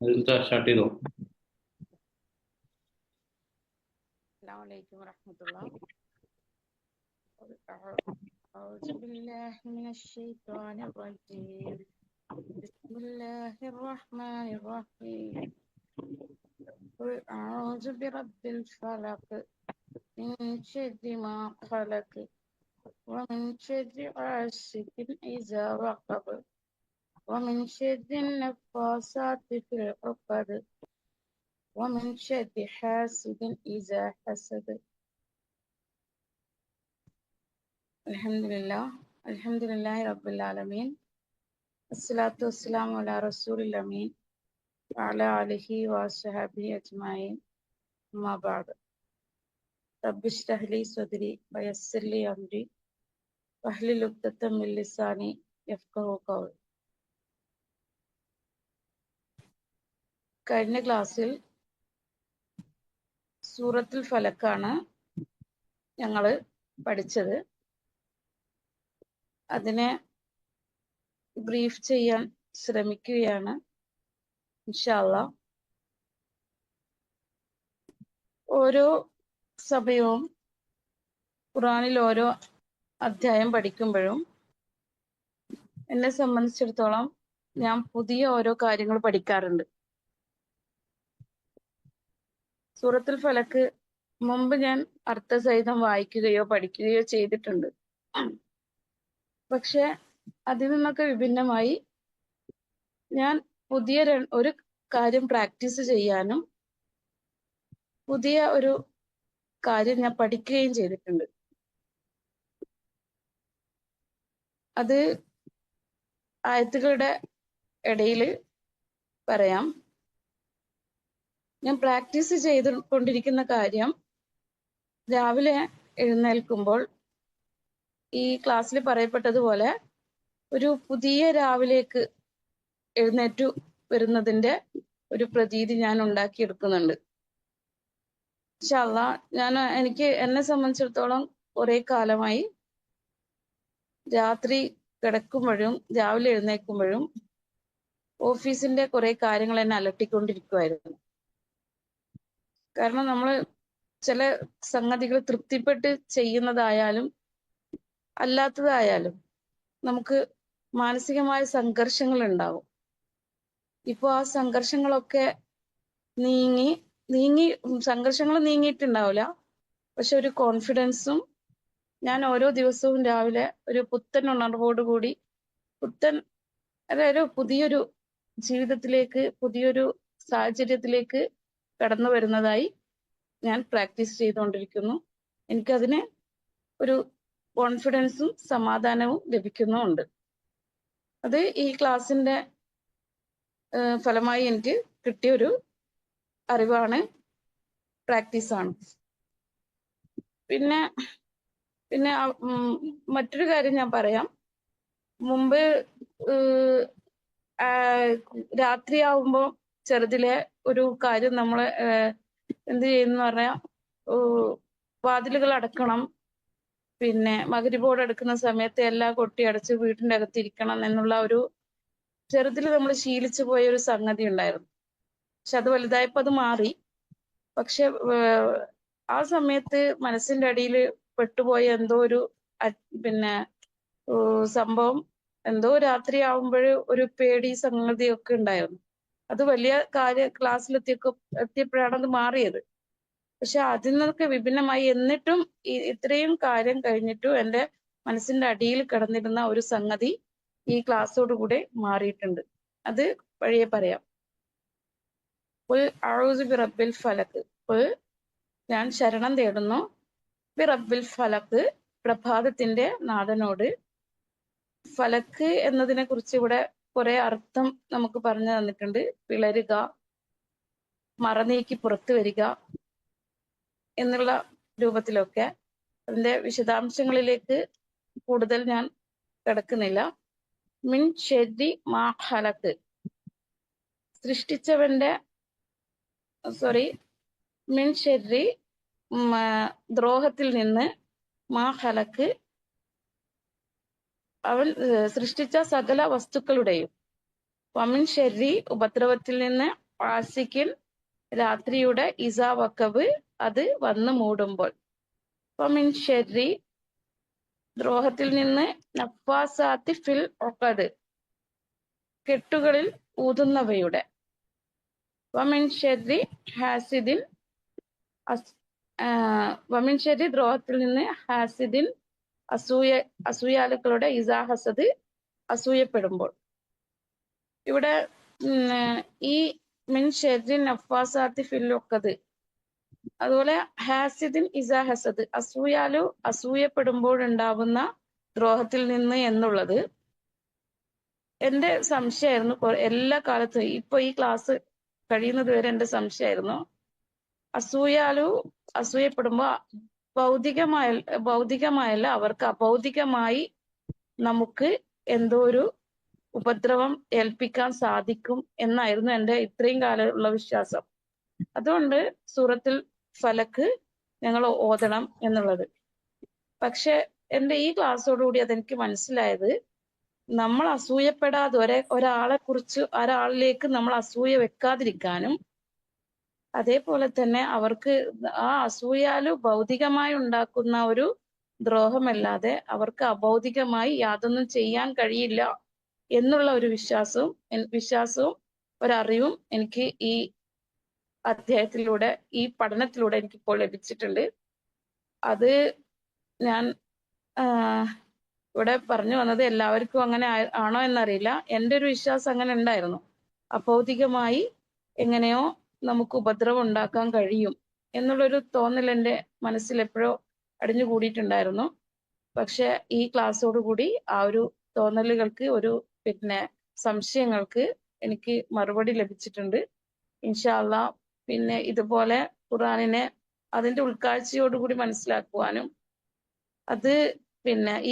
Start ചെയ്തോ? Assalamualaikum warahmatullah. أعوذ بالله من الشيطان الرجيم. بسم الله الرحمن الرحيم. قل أعوذ برب الفلق من شر ما خلق ومن شر غاسق إذا وقب ومن شر النفاثات في العقد ومن شر حاسد إذا حسد. الحمد لله رب العالمين. الصلاة والسلام على رسول الأمين وعلى آله وصحبه أجمعين. أما بعد. رب اشرح لي صدري ويسر لي أمري واحلل عقدة من لساني يفقهوا قولي. കഴിഞ്ഞ ക്ലാസ്സിൽ സൂറത്തുൽ ഫലക്കാണ് ഞങ്ങൾ പഠിച്ചത്. അതിനെ ബ്രീഫ് ചെയ്യാൻ ശ്രമിക്കുകയാണ് ഇൻഷാ അല്ലാഹ്. ഓരോ സമയവും ഖുർആനിൽ ഓരോ അധ്യായം പഠിക്കുമ്പോഴും എന്നെ സംബന്ധിച്ചിടത്തോളം ഞാൻ പുതിയ ഓരോ കാര്യങ്ങൾ പഠിക്കാറുണ്ട്. സൂറത്തുൽ ഫലക്ക് മുമ്പ് ഞാൻ അർത്ഥസഹിതം വായിക്കുകയോ പഠിക്കുകയോ ചെയ്തിട്ടുണ്ട്. പക്ഷെ അതിൽ നിന്നൊക്കെ വിഭിന്നമായി ഞാൻ പുതിയ ഒരു കാര്യം പ്രാക്ടീസ് ചെയ്യാനും പുതിയ ഒരു കാര്യം ഞാൻ പഠിക്കുകയും ചെയ്തിട്ടുണ്ട്. അത് ആയത്തുകളുടെ ഇടയിൽ പറയാം. ഞാൻ പ്രാക്ടീസ് ചെയ്തുകൊണ്ടിരിക്കുന്ന കാര്യം രാവിലെ എഴുന്നേൽക്കുമ്പോൾ ഈ ക്ലാസ്സിൽ പറയപ്പെട്ടതുപോലെ ഒരു പുതിയ രാവിലേക്ക് എഴുന്നേറ്റു വരുന്നതിന്റെ ഒരു പ്രതീതി ഞാൻ ഉണ്ടാക്കിയെടുക്കുന്നുണ്ട്. ഇൻഷാ അല്ലാഹ് എനിക്ക് എന്നെ സംബന്ധിച്ചിടത്തോളം കുറെ കാലമായി രാത്രി കിടക്കുമ്പോഴും രാവിലെ എഴുന്നേൽക്കുമ്പോഴും ഓഫീസിന്റെ കുറെ കാര്യങ്ങൾ എന്നെ അലട്ടിക്കൊണ്ടിരിക്കുമായിരുന്നു. കാരണം നമ്മൾ ചില സംഗതികൾ തൃപ്തിപ്പെട്ട് ചെയ്യുന്നതായാലും അല്ലാത്തതായാലും നമുക്ക് മാനസികമായ സംഘർഷങ്ങൾ ഉണ്ടാവും. ഇപ്പോൾ ആ സംഘർഷങ്ങളൊക്കെ നീങ്ങി സംഘർഷങ്ങൾ നീങ്ങിയിട്ടുണ്ടാവില്ല, പക്ഷെ ഒരു കോൺഫിഡൻസും ഞാൻ ഓരോ ദിവസവും രാവിലെ ഒരു പുത്തൻ ഉണർവോടുകൂടി അതായത് പുതിയൊരു ജീവിതത്തിലേക്ക് പുതിയൊരു സാഹചര്യത്തിലേക്ക് കടന്നു വരുന്നതായി ഞാൻ പ്രാക്ടീസ് ചെയ്തുകൊണ്ടിരിക്കുന്നു. എനിക്കതിന് ഒരു കോൺഫിഡൻസും സമാധാനവും ലഭിക്കുന്നുമുണ്ട്. അത് ഈ ക്ലാസ്സിന്റെ ഫലമായി എനിക്ക് കിട്ടിയൊരു അറിവാണ്, പ്രാക്ടീസാണ്. പിന്നെ മറ്റൊരു കാര്യം ഞാൻ പറയാം. മുമ്പ് രാത്രിയാവുമ്പോൾ ചെറുതിലെ ഒരു കാര്യം നമ്മൾ എന്ത് ചെയ്യുന്ന പറഞ്ഞാൽ വാതിലുകൾ അടക്കണം, പിന്നെ മഗ്‌രിബോട് എടുക്കുന്ന സമയത്ത് എല്ലാം കൊട്ടി അടച്ച് വീട്ടിന്റെ അകത്ത് ഇരിക്കണം എന്നുള്ള ഒരു ചെറുതിൽ നമ്മൾ ശീലിച്ചു പോയ ഒരു സംഗതി ഉണ്ടായിരുന്നു. പക്ഷെ അത് വലുതായപ്പോ അത് മാറി. പക്ഷെ ആ സമയത്ത് മനസ്സിന്റെ അടിയിൽ പെട്ടുപോയ എന്തോ ഒരു സംഭവം, എന്തോ രാത്രിയാവുമ്പോൾ ഒരു പേടി സംഗതിയൊക്കെ ഉണ്ടായിരുന്നു. അത് വലിയ ക്ലാസ്സിലെത്തിയപ്പോഴാണ് അത് മാറിയത്. പക്ഷെ അതിൽ നിന്നൊക്കെ വിഭിന്നമായി എന്നിട്ടും ഇത്രയും കാര്യം കഴിഞ്ഞിട്ടും എൻ്റെ മനസ്സിന്റെ അടിയിൽ കിടന്നിരുന്ന ഒരു സംഗതി ഈ ക്ലാസ്സോടുകൂടെ മാറിയിട്ടുണ്ട്. അത് വഴിയെ പറയാം. അഊദു ബിറബ്ബിൽ ഫലക്, ഞാൻ ശരണം തേടുന്നു, ബിറബ്ബിൽ ഫലക്, പ്രഭാതത്തിന്റെ നാഥനോട്. ഫലക്ക് എന്നതിനെ കുറിച്ച് ഇവിടെ കുറെ അർത്ഥം നമുക്ക് പറഞ്ഞു തന്നിട്ടുണ്ട്. പിളരുക, മറനീക്കി പുറത്തു വരിക എന്നുള്ള രൂപത്തിലൊക്കെ. അതിന്റെ വിശദാംശങ്ങളിലേക്ക് കൂടുതൽ ഞാൻ കിടക്കുന്നില്ല. മിൻ ഷെരി മാ ഖലഖ്, മിൻ ഷെരി ദ്രോഹത്തിൽ നിന്ന്, മാ ഖലഖ് അവൻ സൃഷ്ടിച്ച സകല വസ്തുക്കളുടെയും, വമിൻ ഷെരി ഉപദ്രവത്തിൽ നിന്ന്, ആസിക്കിൻ രാത്രിയുടെ ഇസാ വക്കബ് അത് വന്ന് മൂടുമ്പോൾ. ഫമിൻ ഷെർരി ദ്രോഹത്തിൽ നിന്ന് നഫാസാത്തി ഫിൽ ഒഖദ് കെട്ടുകളിൽ ഊതുന്നവയുടെ. വമിൻ ഷെർരി ഹാസിദിൻ വമിൻ ഷെർരി ദ്രോഹത്തിൽ നിന്ന് ഹാസിദിൻ അസൂയാലുക്കളുടെ ഇസാ ഹസദ് അസൂയപ്പെടുമ്പോൾ. ഇവിടെ ഈ മിൻ ഷെർരി നഫാസാത്തി ഫിൽ ഒഖദ്, അതുപോലെ ഹാസിദിൻ ഇസാ ഹസദ് അസൂയപ്പെടുമ്പോഴുണ്ടാവുന്ന ദ്രോഹത്തിൽ നിന്ന് എന്നുള്ളത് എന്റെ സംശയമായിരുന്നു എല്ലാ കാലത്തും. ഇപ്പൊ ഈ ക്ലാസ് കഴിയുന്നത് വരെ എന്റെ സംശയമായിരുന്നു. അസൂയപ്പെടുമ്പോ ഭൗതികമായല്ല, അവർക്ക് അഭൗതികമായി നമുക്ക് എന്തോ ഒരു ഉപദ്രവം ഏൽപ്പിക്കാൻ സാധിക്കും എന്നായിരുന്നു എന്റെ ഇത്രയും കാലമുള്ള വിശ്വാസം. അതുകൊണ്ട് സൂറത്തുൽ ഫലക്ക് ഞങ്ങൾ ഓതണം എന്നുള്ളത്. പക്ഷെ എന്റെ ഈ ക്ലാസ്സോടുകൂടി അതെനിക്ക് മനസ്സിലായത്, നമ്മൾ അസൂയപ്പെടാതെ ഒരാളിലേക്ക് നമ്മൾ അസൂയ വെക്കാതിരിക്കാനും, അതേപോലെ തന്നെ അവർക്ക് ആ അസൂയാലു ഭൗതികമായി ഉണ്ടാക്കുന്ന ഒരു ദ്രോഹമല്ലാതെ അവർക്ക് അഭൗതികമായി യാതൊന്നും ചെയ്യാൻ കഴിയില്ല എന്നുള്ള ഒരു വിശ്വാസവും ഒരറിവും എനിക്ക് ഈ അധ്യായത്തിലൂടെ, ഈ പഠനത്തിലൂടെ എനിക്കിപ്പോൾ ലഭിച്ചിട്ടുണ്ട്. അത് ഞാൻ ഇവിടെ പറഞ്ഞു വന്നത് എല്ലാവർക്കും അങ്ങനെ ആണോ എന്നറിയില്ല. എൻ്റെ ഒരു വിശ്വാസം അങ്ങനെ ഉണ്ടായിരുന്നു. അഭൗതികമായി എങ്ങനെയോ നമുക്ക് ഉപദ്രവം ഉണ്ടാക്കാൻ കഴിയും എന്നുള്ളൊരു തോന്നൽ എൻ്റെ മനസ്സിൽ എപ്പോഴോ അടിഞ്ഞുകൂടിയിട്ടുണ്ടായിരുന്നു. പക്ഷെ ഈ ക്ലാസ്സോടുകൂടി ആ ഒരു തോന്നലുകൾക്ക്, സംശയങ്ങൾക്ക് എനിക്ക് മറുപടി ലഭിച്ചിട്ടുണ്ട്. ഇൻഷാ അള്ളാ പിന്നെ ഇതുപോലെ ഖുർആനിനെ അതിന്റെ ഉൾക്കാഴ്ചയോടുകൂടി മനസ്സിലാക്കുവാനും അത്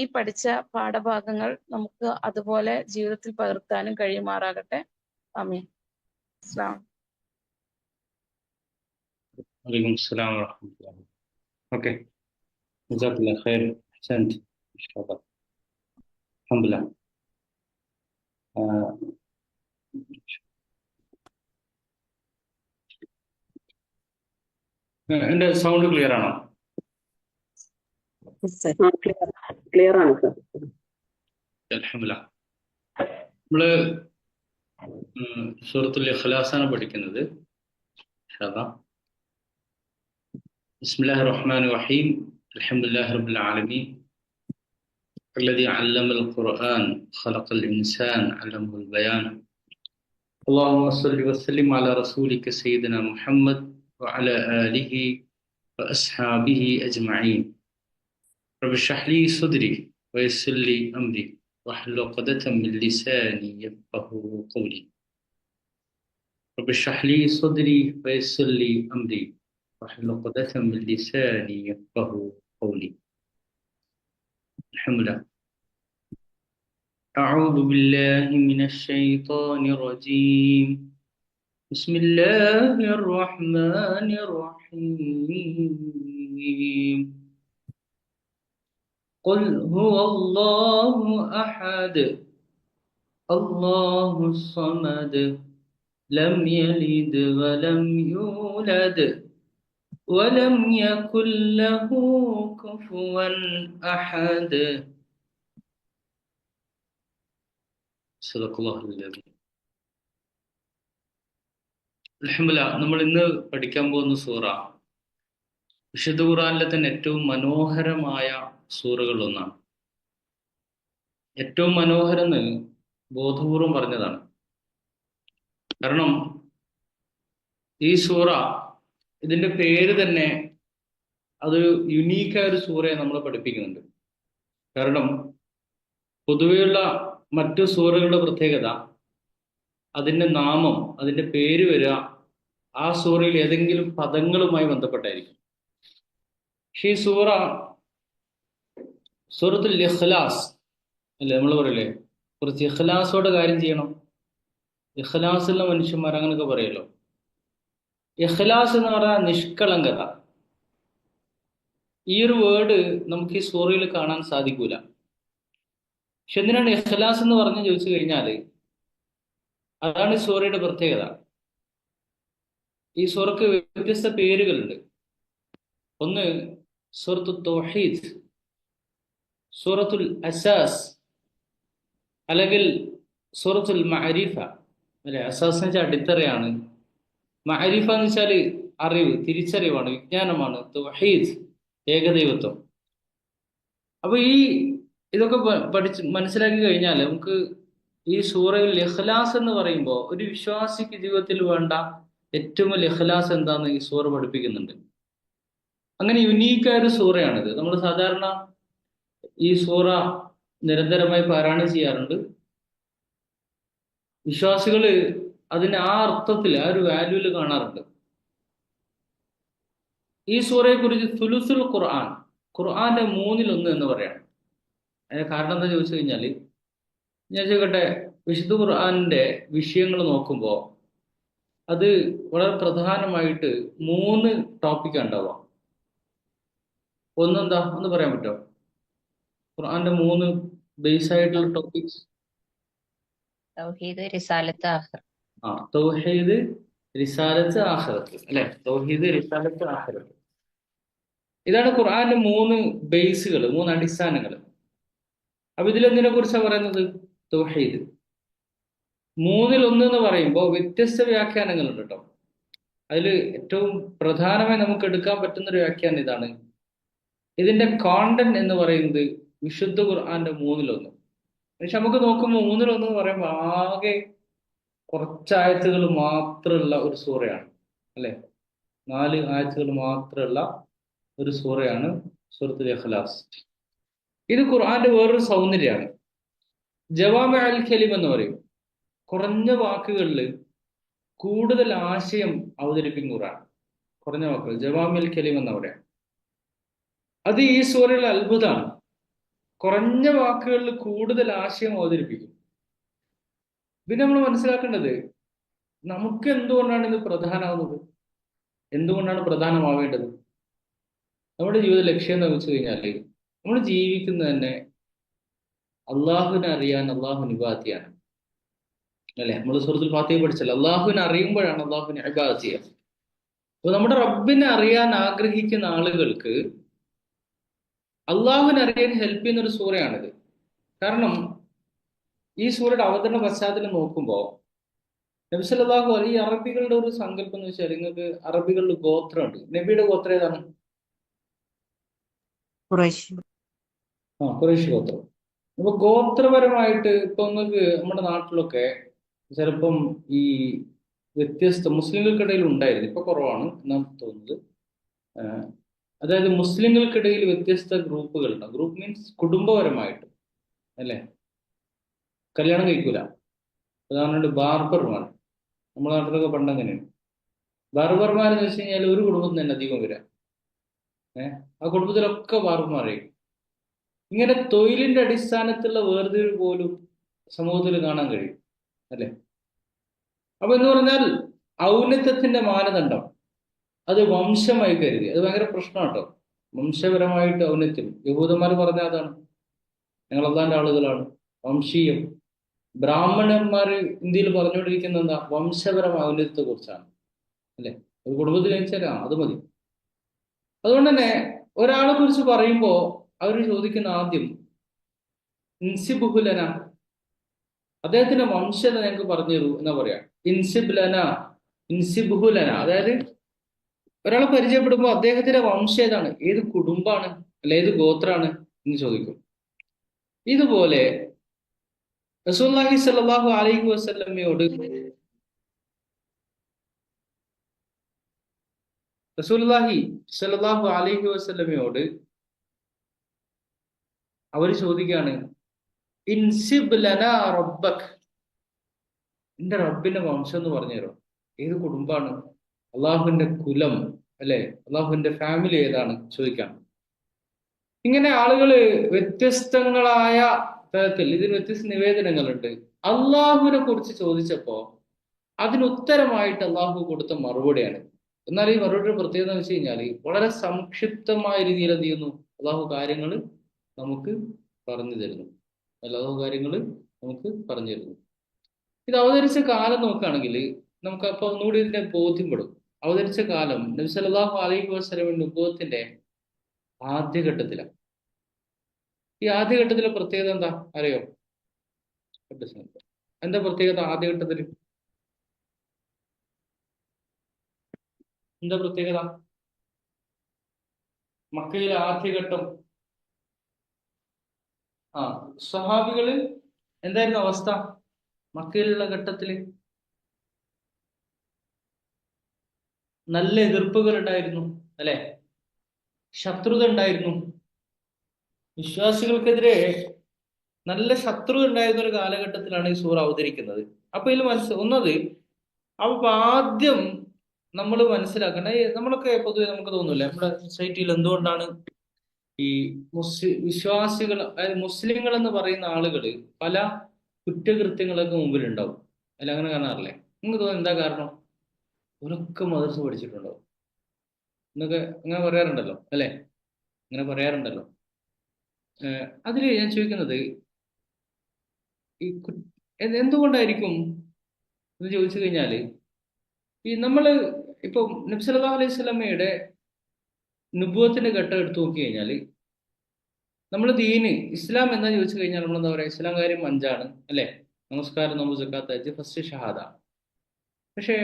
ഈ പഠിച്ച പാഠഭാഗങ്ങൾ നമുക്ക് അതുപോലെ ജീവിതത്തിൽ പകർത്താനും കഴിയുമാറാകട്ടെ. ആമീൻ. അസ്സലാം. വലൈക്കും അസ്സലാം വറഹ്മത്തുള്ളാഹി. ഓക്കേ, ജസാക്കല്ലാഹു ഖൈർ, അഹ്സൻത്, ഇൻഷാഅല്ലാഹ്. അൽഹംദുലില്ലാഹ്. എന്റെ സൗണ്ട് ക്ലിയർ ആണോ? ക്ലിയർ ആണ് സർ. അൽഹംദുലില്ലാഹ്. നമ്മള് സൂറത്തുൽ ഇഖ്ലാസാണ് പഠിക്കുന്നത്. ഇൻഷാഅല്ലാഹ്. ബിസ്മില്ലാഹിർ റഹ്മാനിർ റഹീം. അൽഹംദുലില്ലാഹി റബ്ബിൽ ആലമീൻ. الذي علم القرآن خلق الإنسان علمه البيان. اللهم صل وسلم على رسولك سيدنا محمد وعلى آله وأصحابه أجمعين. رب اشرح لي صدري ويسر لي أمري واحلل عقدة من لساني يفقهوا قولي. رب اشرح لي صدري ويسر لي أمري واحلل عقدة من لساني يفقهوا قولي. الحمد لله. أعوذ بالله من الشيطان الرجيم. بسم الله الرحمن الرحيم. قل هو الله أحد الله الصمد لم يلد ولم يولد ولم يكن له كفوا أحد. صدق الله العظيم. അൽഹംദുലില്ലാഹ്. നമ്മൾ ഇന്ന് പഠിക്കാൻ പോകുന്ന സൂറ വിശുദ്ധ ഖുർആനിലെ തന്നെ ഏറ്റവും മനോഹരമായ സൂറകളിലൊന്നാണ്. ഏറ്റവും മനോഹരം എന്ന് ബോധപൂർവം പറഞ്ഞതാണ്. കാരണം ഈ സൂറ, ഇതിന്റെ പേര് തന്നെ അതൊരു യുണീക്കായ ഒരു സൂറയെ നമ്മളെ പഠിപ്പിക്കുന്നുണ്ട്. കാരണം പൊതുവെയുള്ള മറ്റു സൂറകളുടെ പ്രത്യേകത അതിന്റെ നാമം, അതിന്റെ പേര് വരിക ആ സൂറയിൽ ഏതെങ്കിലും പദങ്ങളുമായി ബന്ധപ്പെട്ടായിരിക്കും. പക്ഷേ ഈ സൂറത്തുൽ ഇഖ്ലാസ് അല്ലേ, നമ്മൾ പറയില്ലേ കുറച്ച് ഇഖ്ലാസോടെ കാര്യം ചെയ്യണം, ഇഖ്ലാസുള്ള മനുഷ്യന്മാർ അങ്ങനെയൊക്കെ പറയല്ലോ. ഇഖ്ലാസ് എന്ന് പറഞ്ഞാൽ നിഷ്കളങ്കത. ഈ ഒരു വേർഡ് നമുക്ക് ഈ സൂറയിൽ കാണാൻ സാധിക്കൂല. പക്ഷെ എന്തിനാണ് ഇഖ്ലാസ് എന്ന് പറഞ്ഞു ചോദിച്ചു കഴിഞ്ഞാൽ അതാണ് ഈ സൂറയുടെ പ്രത്യേകത. ഈ സൂറക്ക് വ്യത്യസ്ത പേരുകളുണ്ട്. ഒന്ന് സൂറത്തു തൗഹീദ്, സൂറത്തുൽ അസാസ്, അല്ലെങ്കിൽ സൂറത്തുൽ മഅരിഫ. അല്ലെ, അസാസ് എന്ന് വെച്ചാൽ അടിത്തറയാണ്, മഅരിഫ എന്ന് വെച്ചാൽ അറിവ്, തിരിച്ചറിവാണ്, വിജ്ഞാനമാണ്, തൗഹീദ് ഏകദൈവത്വം. അപ്പൊ ഇതൊക്കെ പഠിച്ച് മനസ്സിലാക്കി കഴിഞ്ഞാൽ നമുക്ക് ഈ സൂറയിൽ ഇഖ്ലാസ് എന്ന് പറയുമ്പോൾ ഒരു വിശ്വാസിക്ക് ജീവിതത്തിൽ വേണ്ട ഏറ്റവും വലിയ ഇഖ്ലാസ് എന്താന്ന് ഈ സൂറ പഠിപ്പിക്കുന്നുണ്ട്. അങ്ങനെ യുണീക്കായ ഒരു സൂറയാണിത്. നമ്മൾ സാധാരണ ഈ സൂറ നിരന്തരമായി പാരായണം ചെയ്യാറുണ്ട്. വിശ്വാസികൾ അതിനെ ആ അർത്ഥത്തിൽ, ആ ഒരു വാല്യൂവിൽ കാണാറുണ്ട്. ഈ സൂറയെ കുറിച്ച് സുലുസുൽ ഖുർആൻ, ഖുർആന്റെ 1/3 എന്ന് പറയണം. അതിന് കാരണം എന്താ ചോദിച്ചു കഴിഞ്ഞാൽ, ഞാൻ ചോദിക്കട്ടെ, വിശുദ്ധ ഖുർആന്റെ വിഷയങ്ങൾ നോക്കുമ്പോൾ അത് വളരെ പ്രധാനമായിട്ട് 3 ടോപ്പിക്കാണ് ഉണ്ടാവുക. ഒന്നെന്താ, ഒന്ന് പറയാൻ പറ്റുമോ? ഖുർആന്റെ 3 ബേസ് ആയിട്ടുള്ള ടോപ്പിക്സ്. തൗഹീദ്, റിസാലത്ത്, ആഖിറത്ത്. തൗഹീദ്, റിസാലത്ത്, ആഖിറത്ത്. അല്ലെ, തൗഹീദ്, റിസാലത്ത്, ആഖിറത്ത്. ഇതാണ് ഖുർആന്റെ 3 ബേസുകൾ, 3 അടിസ്ഥാനങ്ങൾ. അപ്പൊ ഇതിലെന്തിനെ കുറിച്ചാണ് പറയുന്നത്? തൗഹീദ്. 1/3 എന്ന് പറയുമ്പോൾ വ്യത്യസ്ത വ്യാഖ്യാനങ്ങളുണ്ട് കേട്ടോ. അതിൽ ഏറ്റവും പ്രധാനമായി നമുക്ക് എടുക്കാൻ പറ്റുന്ന ഒരു വ്യാഖ്യാനം ഇതാണ്. ഇതിന്റെ കോണ്ടന്റ് എന്ന് പറയുന്നത് വിശുദ്ധ ഖുർആന്റെ 1/3. പക്ഷെ നമുക്ക് നോക്കുമ്പോൾ 1/3 എന്ന് പറയുമ്പോൾ ആകെ കുറച്ചായത്തുകൾ മാത്രമുള്ള ഒരു സൂറയാണ്. അല്ലെ, 4 ആയത്തുകൾ മാത്രമുള്ള ഒരു സൂറയാണ് സൂറത്തുൽ ഇഖ്ലാസ്. ഇത് ഖുർആന്റെ വേറൊരു സൗന്ദര്യമാണ്. ജവാമി അൽ കലിം എന്ന് പറയും. കുറഞ്ഞ വാക്കുകളിൽ കൂടുതൽ ആശയം അവതരിപ്പിക്കും ഖുർആൻ. കുറഞ്ഞ വാക്കുകൾ, ജവാമി അൽ കലിം എന്ന് പറയാം. അത് ഈ സൂറയിലെ അത്ഭുതമാണ്. കുറഞ്ഞ വാക്കുകളിൽ കൂടുതൽ ആശയം അവതരിപ്പിക്കും. പിന്നെ നമ്മൾ മനസ്സിലാക്കേണ്ടത്, നമുക്ക് എന്തുകൊണ്ടാണ് ഇത് പ്രധാനമാവുന്നത്, എന്തുകൊണ്ടാണ് പ്രധാനമാവേണ്ടത്? നമ്മുടെ ജീവിത ലക്ഷ്യം എന്ന് വെച്ച് കഴിഞ്ഞാൽ, നമ്മൾ ജീവിക്കുന്നത് തന്നെ അള്ളാഹുവിനെ അറിയാൻ, അള്ളാഹുവിനെ ഇബാദത്ത് ചെയ്യാൻ. അല്ലെ, നമ്മൾ സൂറത്തുൽ ഫാത്തിഹ പഠിച്ചല്ലോ, അള്ളാഹുവിനെ അറിയുമ്പോഴാണ് അള്ളാഹുവിനെ ഇബാദത്ത് ചെയ്യുക. അപ്പൊ നമ്മുടെ റബ്ബിനെ അറിയാൻ ആഗ്രഹിക്കുന്ന ആളുകൾക്ക് അള്ളാഹുവിനെ അറിയാൻ ഹെൽപ്പ് ചെയ്യുന്ന ഒരു സൂറയാണിത്. കാരണം ഈ സൂറയുടെ അവതരണ പശ്ചാത്തലം നോക്കുമ്പോൾ നബി സല്ലല്ലാഹു അലൈഹി, ഈ അറബികളുടെ ഒരു സങ്കല്പം എന്ന് വെച്ചാൽ, നിങ്ങൾക്ക് അറബികളുടെ ഗോത്രമുണ്ട്. നബിയുടെ ഗോത്രം ഏതാണ്? ഖുറൈശ് ഗോത്രം. അപ്പൊ ഗോത്രപരമായിട്ട് ഇപ്പൊ നിങ്ങൾക്ക് നമ്മുടെ നാട്ടിലൊക്കെ ചിലപ്പം ഈ വ്യത്യസ്ത മുസ്ലിങ്ങൾക്കിടയിൽ ഉണ്ടായിരുന്നു, ഇപ്പൊ കുറവാണ് എന്നാണ് തോന്നുന്നത്. അതായത് മുസ്ലിങ്ങൾക്കിടയിൽ വ്യത്യസ്ത ഗ്രൂപ്പുകളുണ്ട്. ഗ്രൂപ്പ് മീൻസ് കുടുംബപരമായിട്ട്, അല്ലെ, കല്യാണം കഴിക്കൂല. ഉദാഹരണമായിട്ട് ബാർബർമാർ, നമ്മുടെ നാട്ടിലൊക്കെ പണ്ടങ്ങനെയാണ്. ബാർബർമാരെന്ന് വെച്ച് കഴിഞ്ഞാൽ ഒരു കുടുംബത്തിൽ തന്നെ അധികം വരാം. ആ കുടുംബത്തിലൊക്കെ ബാർബർമാരെ. ഇങ്ങനെ തൊഴിലിന്റെ അടിസ്ഥാനത്തിലുള്ള വേർതിരിവ് പോലും സമൂഹത്തിൽ കാണാൻ കഴിയും, അല്ലെ. അപ്പൊ എന്ന് പറഞ്ഞാൽ ഔന്നത്യത്തിന്റെ മാനദണ്ഡം അത് വംശമായി കരുതി, അത് ഭയങ്കര പ്രശ്നമാണ് കേട്ടോ. വംശപരമായിട്ട് ഔന്നത്യം, യഹൂദന്മാർ പറഞ്ഞ അതാണ്, ഞങ്ങൾ അള്ളാന്റെ ആളുകളാണ്. വംശീയം. ബ്രാഹ്മണന്മാർ ഇന്ത്യയിൽ പറഞ്ഞുകൊണ്ടിരിക്കുന്ന എന്താ? വംശപരമായ ഔന്നത്യത്തെ കുറിച്ചാണ്, അല്ലെ. ഒരു കുടുംബത്തിൽ ജനിച്ചാൽ അത് മതി. അതുകൊണ്ട് തന്നെ ഒരാളെ കുറിച്ച് പറയുമ്പോൾ അവർ ചോദിക്കുന്ന ആദ്യം ഇൻസിബുഹുലന, അദ്ദേഹത്തിന്റെ വംശത ഞങ്ങൾക്ക് പറഞ്ഞു തരൂ എന്നാ പറയാ. ഇൻസിബ്ലന, ഇൻസിബുഹുലന. അതായത് ഒരാളെ പരിചയപ്പെടുമ്പോൾ അദ്ദേഹത്തിന്റെ വംശം ഏതാണ്, ഏത് കുടുംബാണ്, അല്ലെ ഏത് ഗോത്രാണ് എന്ന് ചോദിക്കും. ഇതുപോലെ റസൂലുള്ളാഹി സ്വല്ലല്ലാഹു അലൈഹി വസല്ലമയോട് അവർ ചോദിക്കുകയാണ്, ഇൻസിബ് ലനാ റബ്ബക്, എന്റെ റബ്ബിന്റെ വംശം എന്ന് പറഞ്ഞു തരും. ഏത് കുടുംബാണ്, അള്ളാഹുവിന്റെ കുലം, അല്ലെ, അള്ളാഹുവിന്റെ ഫാമിലി ഏതാണ് ചോദിക്കാം. ഇങ്ങനെ ആളുകൾ വ്യത്യസ്തങ്ങളായ തരത്തിൽ, ഇതിന് വ്യത്യസ്ത നിവേദനങ്ങളുണ്ട്. അള്ളാഹുവിനെ കുറിച്ച് ചോദിച്ചപ്പോ അതിന് ഉത്തരമായിട്ട് അള്ളാഹു കൊടുത്ത മറുപടിയാണ്. എന്നാൽ ഈ മറുപടിയുടെ പ്രത്യേകത എന്ന് വെച്ച് കഴിഞ്ഞാൽ, വളരെ സംക്ഷിപ്തമായ രീതിയിൽ എന്ത് ചെയ്യുന്നു, അള്ളാഹു കാര്യങ്ങൾ നമുക്ക് പറഞ്ഞു തരുന്നു. അള്ളാഹു കാര്യങ്ങൾ നമുക്ക് പറഞ്ഞു തരുന്നു. ഇത് അവതരിച്ച കാലം നോക്കുകയാണെങ്കിൽ നമുക്ക് അപ്പൊ ഒന്നുകൂടി ഇതിനെ ബോധ്യപ്പെടും. അവതരിച്ച കാലം നബി സല്ലല്ലാഹു അലൈഹി വസല്ലം നുബുവത്തിന്റെ ആദ്യഘട്ടത്തിലാണ്. ഈ ആദ്യഘട്ടത്തിലെ പ്രത്യേകത എന്താ അറിയോ? എന്താ പ്രത്യേകത ആദ്യഘട്ടത്തിൽ? എന്താ പ്രത്യേകത? മക്കയിലെ ആദ്യഘട്ടം സ്വഹാബികള് എന്തായിരുന്നു അവസ്ഥ? മക്കയിലുള്ള ഘട്ടത്തില് നല്ല എതിർപ്പുകൾ ഉണ്ടായിരുന്നു, അല്ലെ? ശത്രുത ഉണ്ടായിരുന്നു. വിശ്വാസികൾക്കെതിരെ നല്ല ശത്രുത ഉണ്ടായിരുന്ന ഒരു കാലഘട്ടത്തിലാണ് ഈ സൂറ അവതരിക്കുന്നത്. അപ്പൊ ഇതിൽ ഒന്നത് അപ്പൊ ആദ്യം നമ്മൾ മനസ്സിലാക്കേണ്ട, നമ്മളൊക്കെ പൊതുവെ നമുക്ക് തോന്നൂല്ലേ നമ്മുടെ സൊസൈറ്റിയിൽ എന്തുകൊണ്ടാണ് ഈ വിശ്വാസികൾ, അതായത് മുസ്ലിങ്ങൾ എന്ന് പറയുന്ന ആളുകള് പല കുറ്റകൃത്യങ്ങളൊക്കെ മുമ്പിലുണ്ടാവും, അല്ല അങ്ങനെ കാണാറില്ലേ? നിങ്ങൾക്ക് തോന്നുന്നു എന്താ കാരണം? അവരൊക്കെ മദ്രസ പഠിച്ചിട്ടുണ്ടാവും എന്നൊക്കെ അങ്ങനെ പറയാറുണ്ടല്ലോ, അല്ലെ? അങ്ങനെ പറയാറുണ്ടല്ലോ. അതിൽ ഞാൻ ചോദിക്കുന്നത്, ഈ എന്തുകൊണ്ടായിരിക്കും എന്ന് ചോദിച്ചു കഴിഞ്ഞാല്, ഈ നമ്മള് ഇപ്പൊ നബി സല്ലല്ലാഹു അലൈഹി വസല്ലമയുടെ നുബുവത്തിന്റെ ഘട്ടം എടുത്തു നോക്കി കഴിഞ്ഞാല്, നമ്മൾ ദീന് ഇസ്ലാം എന്താ ചോദിച്ചു കഴിഞ്ഞാൽ നമ്മൾ എന്താ പറയാ? ഇസ്ലാം കാര്യം 5 അല്ലെ? നമസ്കാരം, നോമ്പ്, സക്കാത്ത്, ഹജ്ജ്, ഫസ്റ്റ് ഷഹാദ. പക്ഷെ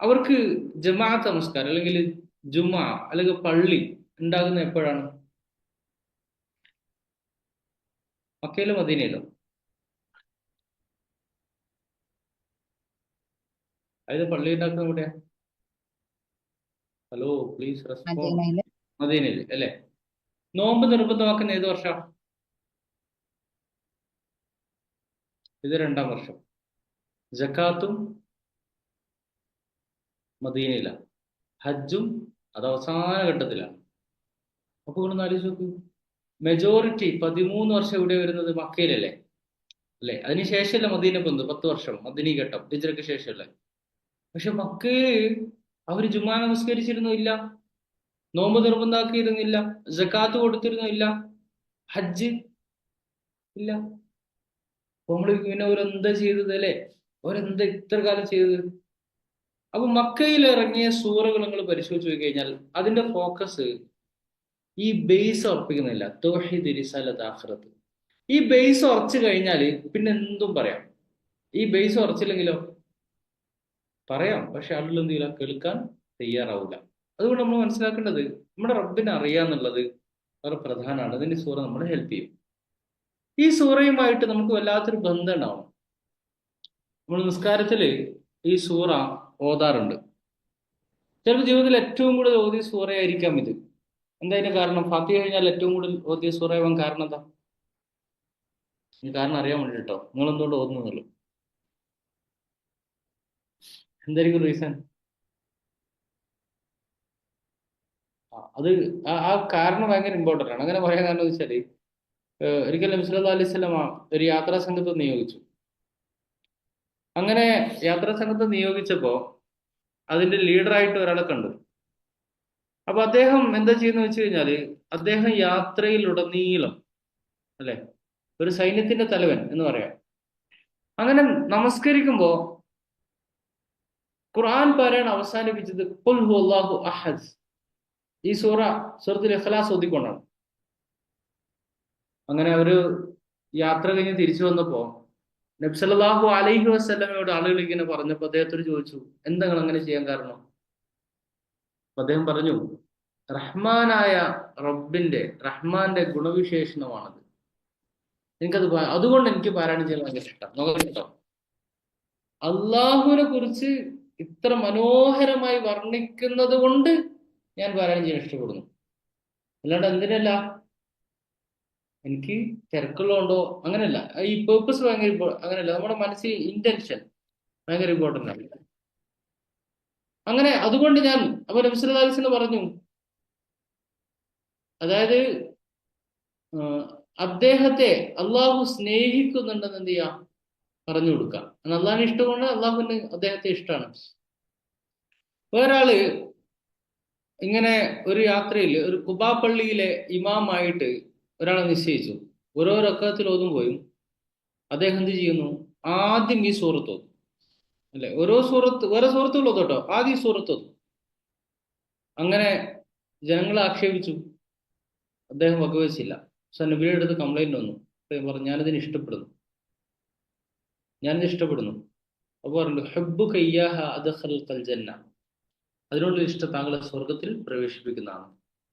അവർക്ക് ജമാഅത്ത് നമസ്കാരം അല്ലെങ്കിൽ ജുമാ അല്ലെങ്കിൽ പള്ളി ഉണ്ടാകുന്ന എപ്പോഴാണ്? മക്കയിലോ മദീനയിലോ? അതായത് പള്ളി ഉണ്ടാക്കുന്ന എവിടെയാ? Hello, please respond. മദീനയില് അല്ലെ? നോമ്പ് നിർബന്ധമാക്കുന്ന ഏത് വർഷം? ഇത് 2-ാം വർഷം. ജക്കാത്തും മദീനയിലാണ്, ഹജ്ജും അത് അവസാന ഘട്ടത്തിലാണ്. അപ്പൊ ഇവിടെ ആലോചിച്ച് നോക്കൂ, മെജോറിറ്റി 13 വർഷം ഇവിടെ വരുന്നത് മക്കയിലല്ലേ, അല്ലെ? അതിനുശേഷമല്ല മദീന പോകുന്നത്, 10 വർഷം മദീനി ഘട്ടം ഹിജ്റയ്ക്ക് ശേഷമല്ലേ. പക്ഷെ മക്കയിൽ അവര് ജുമാ നമസ്കരിച്ചിരുന്നില്ല, നോമ്പ് നിർബന്ധാക്കിയിരുന്നില്ല, സക്കാത്ത് കൊടുത്തിരുന്നില്ല, ഹജ്ജ് ഇല്ല. അപ്പൊ നമ്മള് പിന്നെ അവരെന്താ ചെയ്തത്, അല്ലെ? അവരെന്താ ഇത്ര കാലം ചെയ്തത്? അപ്പൊ മക്കയിൽ ഇറങ്ങിയ സൂറകൾ നിങ്ങൾ പരിശോധിച്ച് പോയി കഴിഞ്ഞാൽ അതിന്റെ ഫോക്കസ് ഈ ബേസ് ഉറപ്പിക്കുന്നില്ല. തൗഹീദ്, റിസാലത്ത്, ആഖിറത്ത്. ഈ ബേസ് ഉറച്ചു കഴിഞ്ഞാൽ പിന്നെ എന്തും പറയാം. ഈ ബേസ് ഉറച്ചില്ലെങ്കിലോ പറയാം, പക്ഷെ ആളുകൾ എന്ത് ചെയ്യില്ല, കേൾക്കാൻ തയ്യാറാവില്ല. അതുകൊണ്ട് നമ്മൾ മനസ്സിലാക്കേണ്ടത് നമ്മുടെ റബ്ബിനെ അറിയാന്നുള്ളത് വളരെ പ്രധാനമാണ്. അതിന് സൂറ നമ്മളെ ഹെൽപ്പ് ചെയ്യും. ഈ സൂറയുമായിട്ട് നമുക്ക് വല്ലാത്തൊരു ബന്ധം ഉണ്ടാവണം. നമ്മൾ നിസ്കാരത്തില് ഈ സൂറ ഓതാറുണ്ട്. ചിലപ്പോൾ ജീവിതത്തിൽ ഏറ്റവും കൂടുതൽ ഓതിയ സൂറയായിരിക്കാം ഇത്. എന്താ അതിന്റെ കാരണം? ഫാത്തിഹ കഴിഞ്ഞാൽ ഏറ്റവും കൂടുതൽ ഓതിയ സൂറയാവാൻ കാരണം എന്താ? ഈ കാരണം അറിയാൻ വേണ്ടി കേട്ടോ, നിങ്ങൾ എന്തുകൊണ്ട് ഓതുന്നുള്ളൂ? എന്തായിരിക്കും റീസൺ? അത് ആ കാരണം ഭയങ്കര ഇമ്പോർട്ടൻ്റ് ആണ്. അങ്ങനെ പറയാൻ കാരണം എന്ന് വെച്ചാല്, ഒരിക്കൽ നബി സല്ലല്ലാഹു അലൈഹി വസല്ലമ ഒരു യാത്രാ സംഘത്തെ നിയോഗിച്ചു. അങ്ങനെ യാത്രാ സംഘത്തെ നിയോഗിച്ചപ്പോ അതിന്റെ ലീഡറായിട്ട് ഒരാളെ കണ്ടു. അപ്പൊ അദ്ദേഹം എന്താ ചെയ്യുന്ന വെച്ച് കഴിഞ്ഞാല്, അദ്ദേഹം യാത്രയിലുടനീളം, അല്ലെ, ഒരു സൈന്യത്തിന്റെ തലവൻ എന്ന് പറയാം, അങ്ങനെ നമസ്കരിക്കുമ്പോ ഖുർആൻ പാരായണം അവസാനിപ്പിച്ചത് ഖുൽ ഹുവല്ലാഹു അഹദ്, ഈ സൂറത്തുൽ ഇഖ്ലാസ് ഓതിക്കൊണ്ടാണ്. അങ്ങനെ അവര് യാത്ര കഴിഞ്ഞ് തിരിച്ചു വന്നപ്പോ നബി സല്ലല്ലാഹു അലൈഹി വസല്ലമയോട് ആളുകൾ ഇങ്ങനെ പറഞ്ഞപ്പോ അദ്ദേഹത്തോട് ചോദിച്ചു, എന്താ നിങ്ങൾ അങ്ങനെ ചെയ്യാൻ കാരണം? അദ്ദേഹം പറഞ്ഞു, റഹ്മാനായ റഹ്മാന്റെ ഗുണവിശേഷണമാണത്, എനിക്കത് അതുകൊണ്ട് എനിക്ക് പാരായണം ചെയ്യാൻ ഭയങ്കര ഇഷ്ടമാണ്. നോക്കാം കേട്ടോ, അള്ളാഹുവിനെ കുറിച്ച് ഇത്ര മനോഹരമായി വർണ്ണിക്കുന്നത് കൊണ്ട് ഞാൻ പാരായണം ചെയ്യാൻ ഇഷ്ടപ്പെടുന്നു, അല്ലാണ്ട് എന്തിനല്ല, എനിക്ക് തിരക്കുള്ളതുകൊണ്ടോ അങ്ങനെയല്ല. ഈ പേർപ്പസ് ഭയങ്കര അങ്ങനെയല്ല, നമ്മുടെ മനസ്സിൽ ഇന്റൻഷൻ ഭയങ്കര ഇമ്പോർട്ടൻ്റ് ആണ്. അങ്ങനെ അതുകൊണ്ട് ഞാൻ അപ്പൊ നബി സല്ലല്ലാഹു അലൈഹി വസല്ലം പറഞ്ഞു, അതായത് അദ്ദേഹത്തെ അള്ളാഹു സ്നേഹിക്കുന്നുണ്ടെന്ന് എന്ത് ചെയ്യാം, പറഞ്ഞു കൊടുക്കാം. അള്ളാഹിന് ഇഷ്ടമാണ്, അള്ളാഹുവിന് അദ്ദേഹത്തെ ഇഷ്ടമാണ്. വേറൊരാള് ഇങ്ങനെ ഒരു യാത്രയിൽ ഒരു ഖുബാ പള്ളിയിലെ ഇമാമായിട്ട് ഒരാളെ നിശ്ചയിച്ചു. ഓരോ റക്അത്തിൽ ഓതുമ്പോഴും അദ്ദേഹം എന്ത് ചെയ്യുന്നു, ആദ്യം ഈ സൂറത്ത് ഓതും. അല്ലെ? ഓരോ സൂറത്ത് വേറെ സൂറത്തുകൾ കേട്ടോ, ആദ്യ സൂറത്ത് അങ്ങനെ ജനങ്ങളെ ആക്ഷേപിച്ചു, അദ്ദേഹം വകവെച്ചില്ല. പക്ഷെ നബിയുടെ അടുത്ത് കംപ്ലൈന്റ് വന്നു. അദ്ദേഹം പറഞ്ഞു, ഞാനിത് ഇഷ്ടപ്പെടുന്നു. അപ്പോൾ പറഞ്ഞു, ഹബ്ബു കയ്യാഹ അദ്ഖൽകൽ ജന്ന, അതിനുള്ള ഇഷ്ടം താങ്കളെ സ്വർഗത്തിൽ പ്രവേശിപ്പിക്കുന്നതാണ്.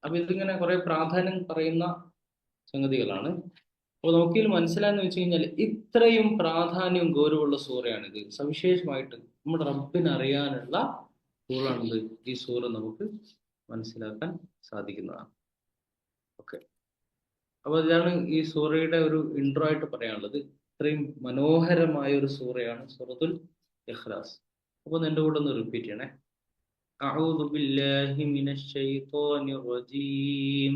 അപ്പൊ ഇതിങ്ങനെ കുറെ പ്രാധാന്യം പറയുന്ന സംഗതികളാണ്. അപ്പോൾ നമുക്കിതിൽ മനസ്സിലായെന്ന് വെച്ച് കഴിഞ്ഞാൽ ഇത്രയും പ്രാധാന്യവും ഗൗരവമുള്ള സൂറയാണിത്. സവിശേഷമായിട്ട് നമ്മുടെ റബ്ബിനെ അറിയാനുള്ള സൂറാണിത്. ഈ സൂറ നമുക്ക് മനസ്സിലാക്കാൻ സാധിക്കുന്നതാണ്. ഓക്കെ, അപ്പോൾ ഇതാണ് ഈ സൂറയുടെ ഒരു ഇൻട്രോ ആയിട്ട് പറയാനുള്ളത്. ഇത്രയും മനോഹരമായ ഒരു സൂറയാണ് സൂറത്തുൽ ഇഖ്ലാസ്. അപ്പോൾ എൻ്റെ കൂടെ ഒന്ന് റിപ്പീറ്റ് ചെയ്യണേ. അഊദു ബില്ലാഹി മിനശ് ശൈത്വാനിർ റജീം.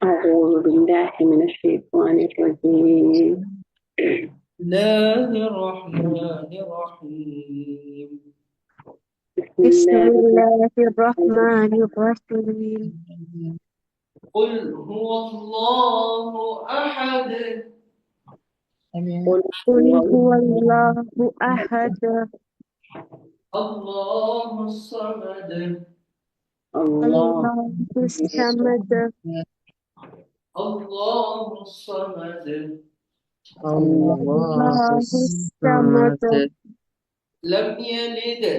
أعوذ بالله من الشيطان الرجيم. ബിസ്മില്ലാഹിർ റഹ്മാനിർ റഹീം. بسم بسم الله الله الرحمن الرحيم ഖുൽ ഹുവല്ലാഹു അഹദ്. قل قل هو هو الله أحد അല്ലാഹുസ് സമദ്. الله الله الصمد അല്ലാഹുസ് സമദ്. الله الصمد ലം യലിദ്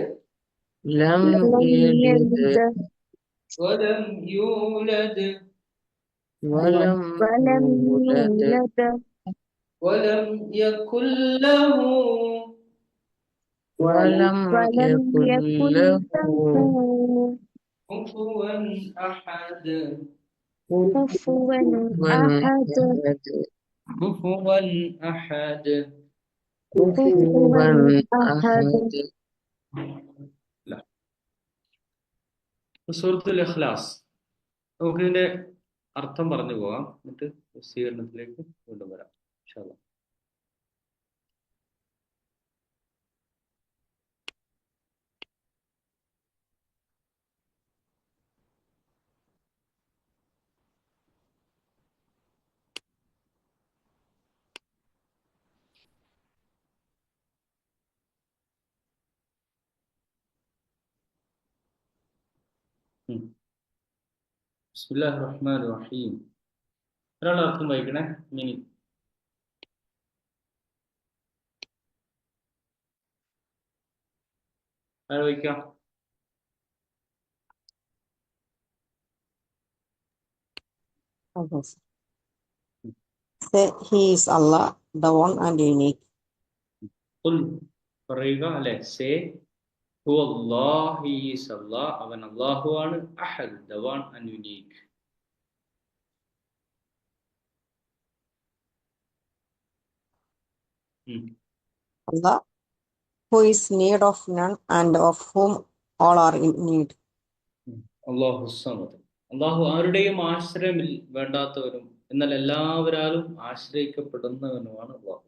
لم لم يلد يلد വലം യൂലദ് ولم ولم يولد يولد വലം യകുൽ ലഹു ولم ولم يكن يكن له له കുഫുവൻ അഹദ്. كفوا أحد കുഫുവൻ അഹദ്. كفوا أحد. സൂറത്തുൽ ഇഖ്ലാസ്. നമുക്കിതിന്റെ അർത്ഥം പറഞ്ഞു പോകാം, എന്നിട്ട് വിശദീകരണത്തിലേക്ക് വീണ്ടും വരാം ഇൻഷാ അല്ലാഹ്. ബിസ്മില്ലാഹിർ റഹ്മാനിർ റഹീം. ഒരാൾ അർത്ഥം വായിക്കണേ. മിനി ആര് വായിക്കാം? Okay. Say, He is Allah, the one and unique. ഖുൽ പറയുക, അല്ലെ? സേ ഹുവല്ലാഹ്, ഹി ഈസ് അല്ലാഹ്, അവൻ അല്ലാഹു ആണ്. അഹദ്, the one and unique. Allah, who is need of none and of whom all are in need. അല്ലാഹു സമദ്, അല്ലാഹു ആരുടെയും ആശ്രയം വേണ്ടാത്തവനും എന്നാൽ എല്ലാവരാലും ആശ്രയിക്കപ്പെടുന്നവനുമാണ് അല്ലാഹു.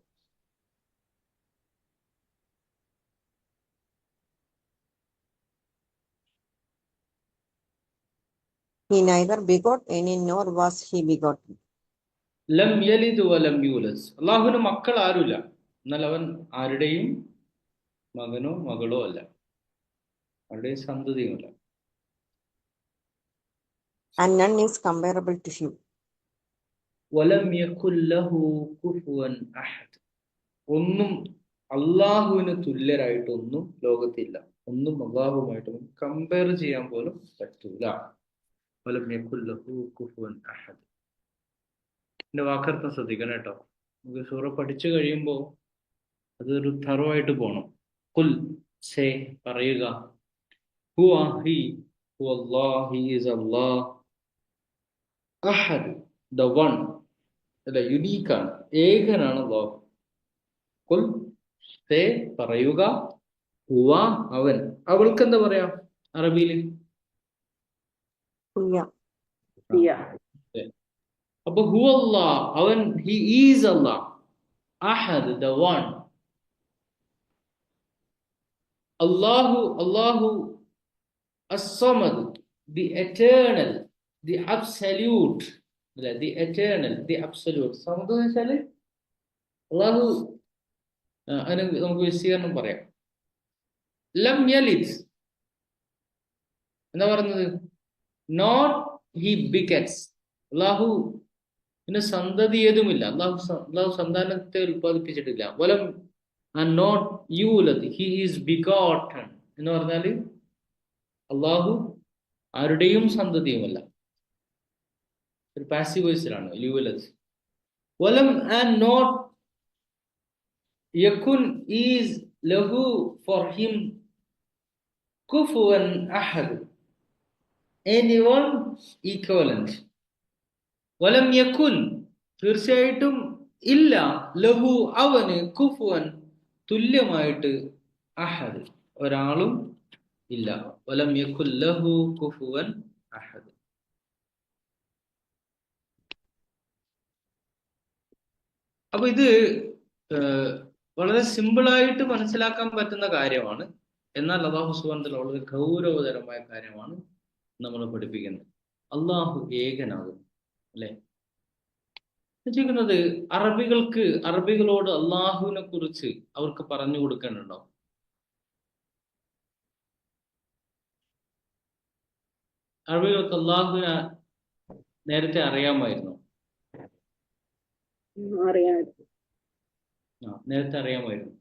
He neither begot any nor was he begotten. ലം യലിദ് വലം യൂലദ്, അല്ലാഹുവിന് മക്കൾ ആരുമില്ല, എന്നാൽ അവൻ ആരുടെയും മകനോ മകളോ അല്ല, ആരുടെയും സന്തതിയുമല്ല. And none is comparable to him. വലം യകുൽ ലഹു കുഫുവൻ അഹദ്, ഒന്നും അള്ളാഹുവിന് തുല്യരായിട്ടൊന്നും ലോകത്തില്ല. ഒന്നും അള്ളാഹുമായിട്ട് കമ്പയർ ചെയ്യാൻ പോലും പറ്റൂല. വലം യകുൽ ലഹു കുഫുവൻ അഹദ്. എന്റെ വാക്കർത്ഥം ശ്രദ്ധിക്കണം കേട്ടോ. നമുക്ക് സൂറ പഠിച്ചു കഴിയുമ്പോൾ അതൊരു തറവായിട്ട് പോകണം. കുൽ, സേ, പറയുക. ഹുവ, he, ഹുവല്ലാഹ്, he is Allah. Ahad, the one, അല്ല, യുനീക്കാണ്, ഏകനാണ് അല്ലാഹു. കുൽ, സേ, പറയുക. ഹുവ, അവൻ. അവൾക്ക് എന്താ പറയാ അറബിയില്? Yeah. Yeah. അപ്പൊ ഹുവല്ലാഹ്, അവൻ, he is Allah. Ahad, the one. അല്ലാഹു, അല്ലാഹു അസ്സമദ്, ദി എറ്റേണൽ, ദി അബ്സല്യൂട്ട്, അല്ല, the eternal, the absolute. Samad എന്ന് വെച്ചാല് അല്ലാഹു അതിന് നമുക്ക് വിശദീകരണം പറയാം. ലം യലിദ് എന്താ പറഞ്ഞത്? Not he begets. അള്ളാഹു പിന്നെ സന്തതി ഏതുമില്ല. അള്ളാഹു സന്താനത്തെ ഉൽപ്പാദിപ്പിച്ചിട്ടില്ല. വലം നോട്ട് യൂലദ് ഹി ഈസ് ബിഗോട്ടൺ എന്ന് പറഞ്ഞാൽ അള്ളാഹു ആരുടെയും സന്തതിയുമല്ല. ഒരു പാസീവ് വോയിസിലാണ് യൂലദ്. വലം നോട്ട് യകുൻ ഈസ് ലഹു for him കുഫുവൻ Ahad, anyone equivalent. വലം യകുൻ തീർച്ചയായിട്ടും ഇല്ല, ലഹു അവന്, കുഫുവൻ തുല്യമായിട്ട്, അഹദ് ഒരാളും ഇല്ല. വലം യകുൻ ലഹു കുഫുവൻ അഹദ്. അപ്പൊ ഇത് വളരെ സിമ്പിളായിട്ട് മനസ്സിലാക്കാൻ പറ്റുന്ന കാര്യമാണ്. എന്നാൽ അല്ലാഹു സുബ്ഹാനഹു വ തആല വളരെ ഗൗരവതരമായ കാര്യമാണ് നമ്മൾ പഠിപ്പിക്കുന്നത്. അള്ളാഹു ഏകനാകും അല്ലെ? ചോദിക്കുന്നത്, അറബികളോട് അള്ളാഹുവിനെ കുറിച്ച് അവർക്ക് പറഞ്ഞു കൊടുക്കാനുണ്ടോ? അറബികൾക്ക് അള്ളാഹുവിനെ നേരത്തെ അറിയാമായിരുന്നു. നേരത്തെ അറിയാമായിരുന്നു.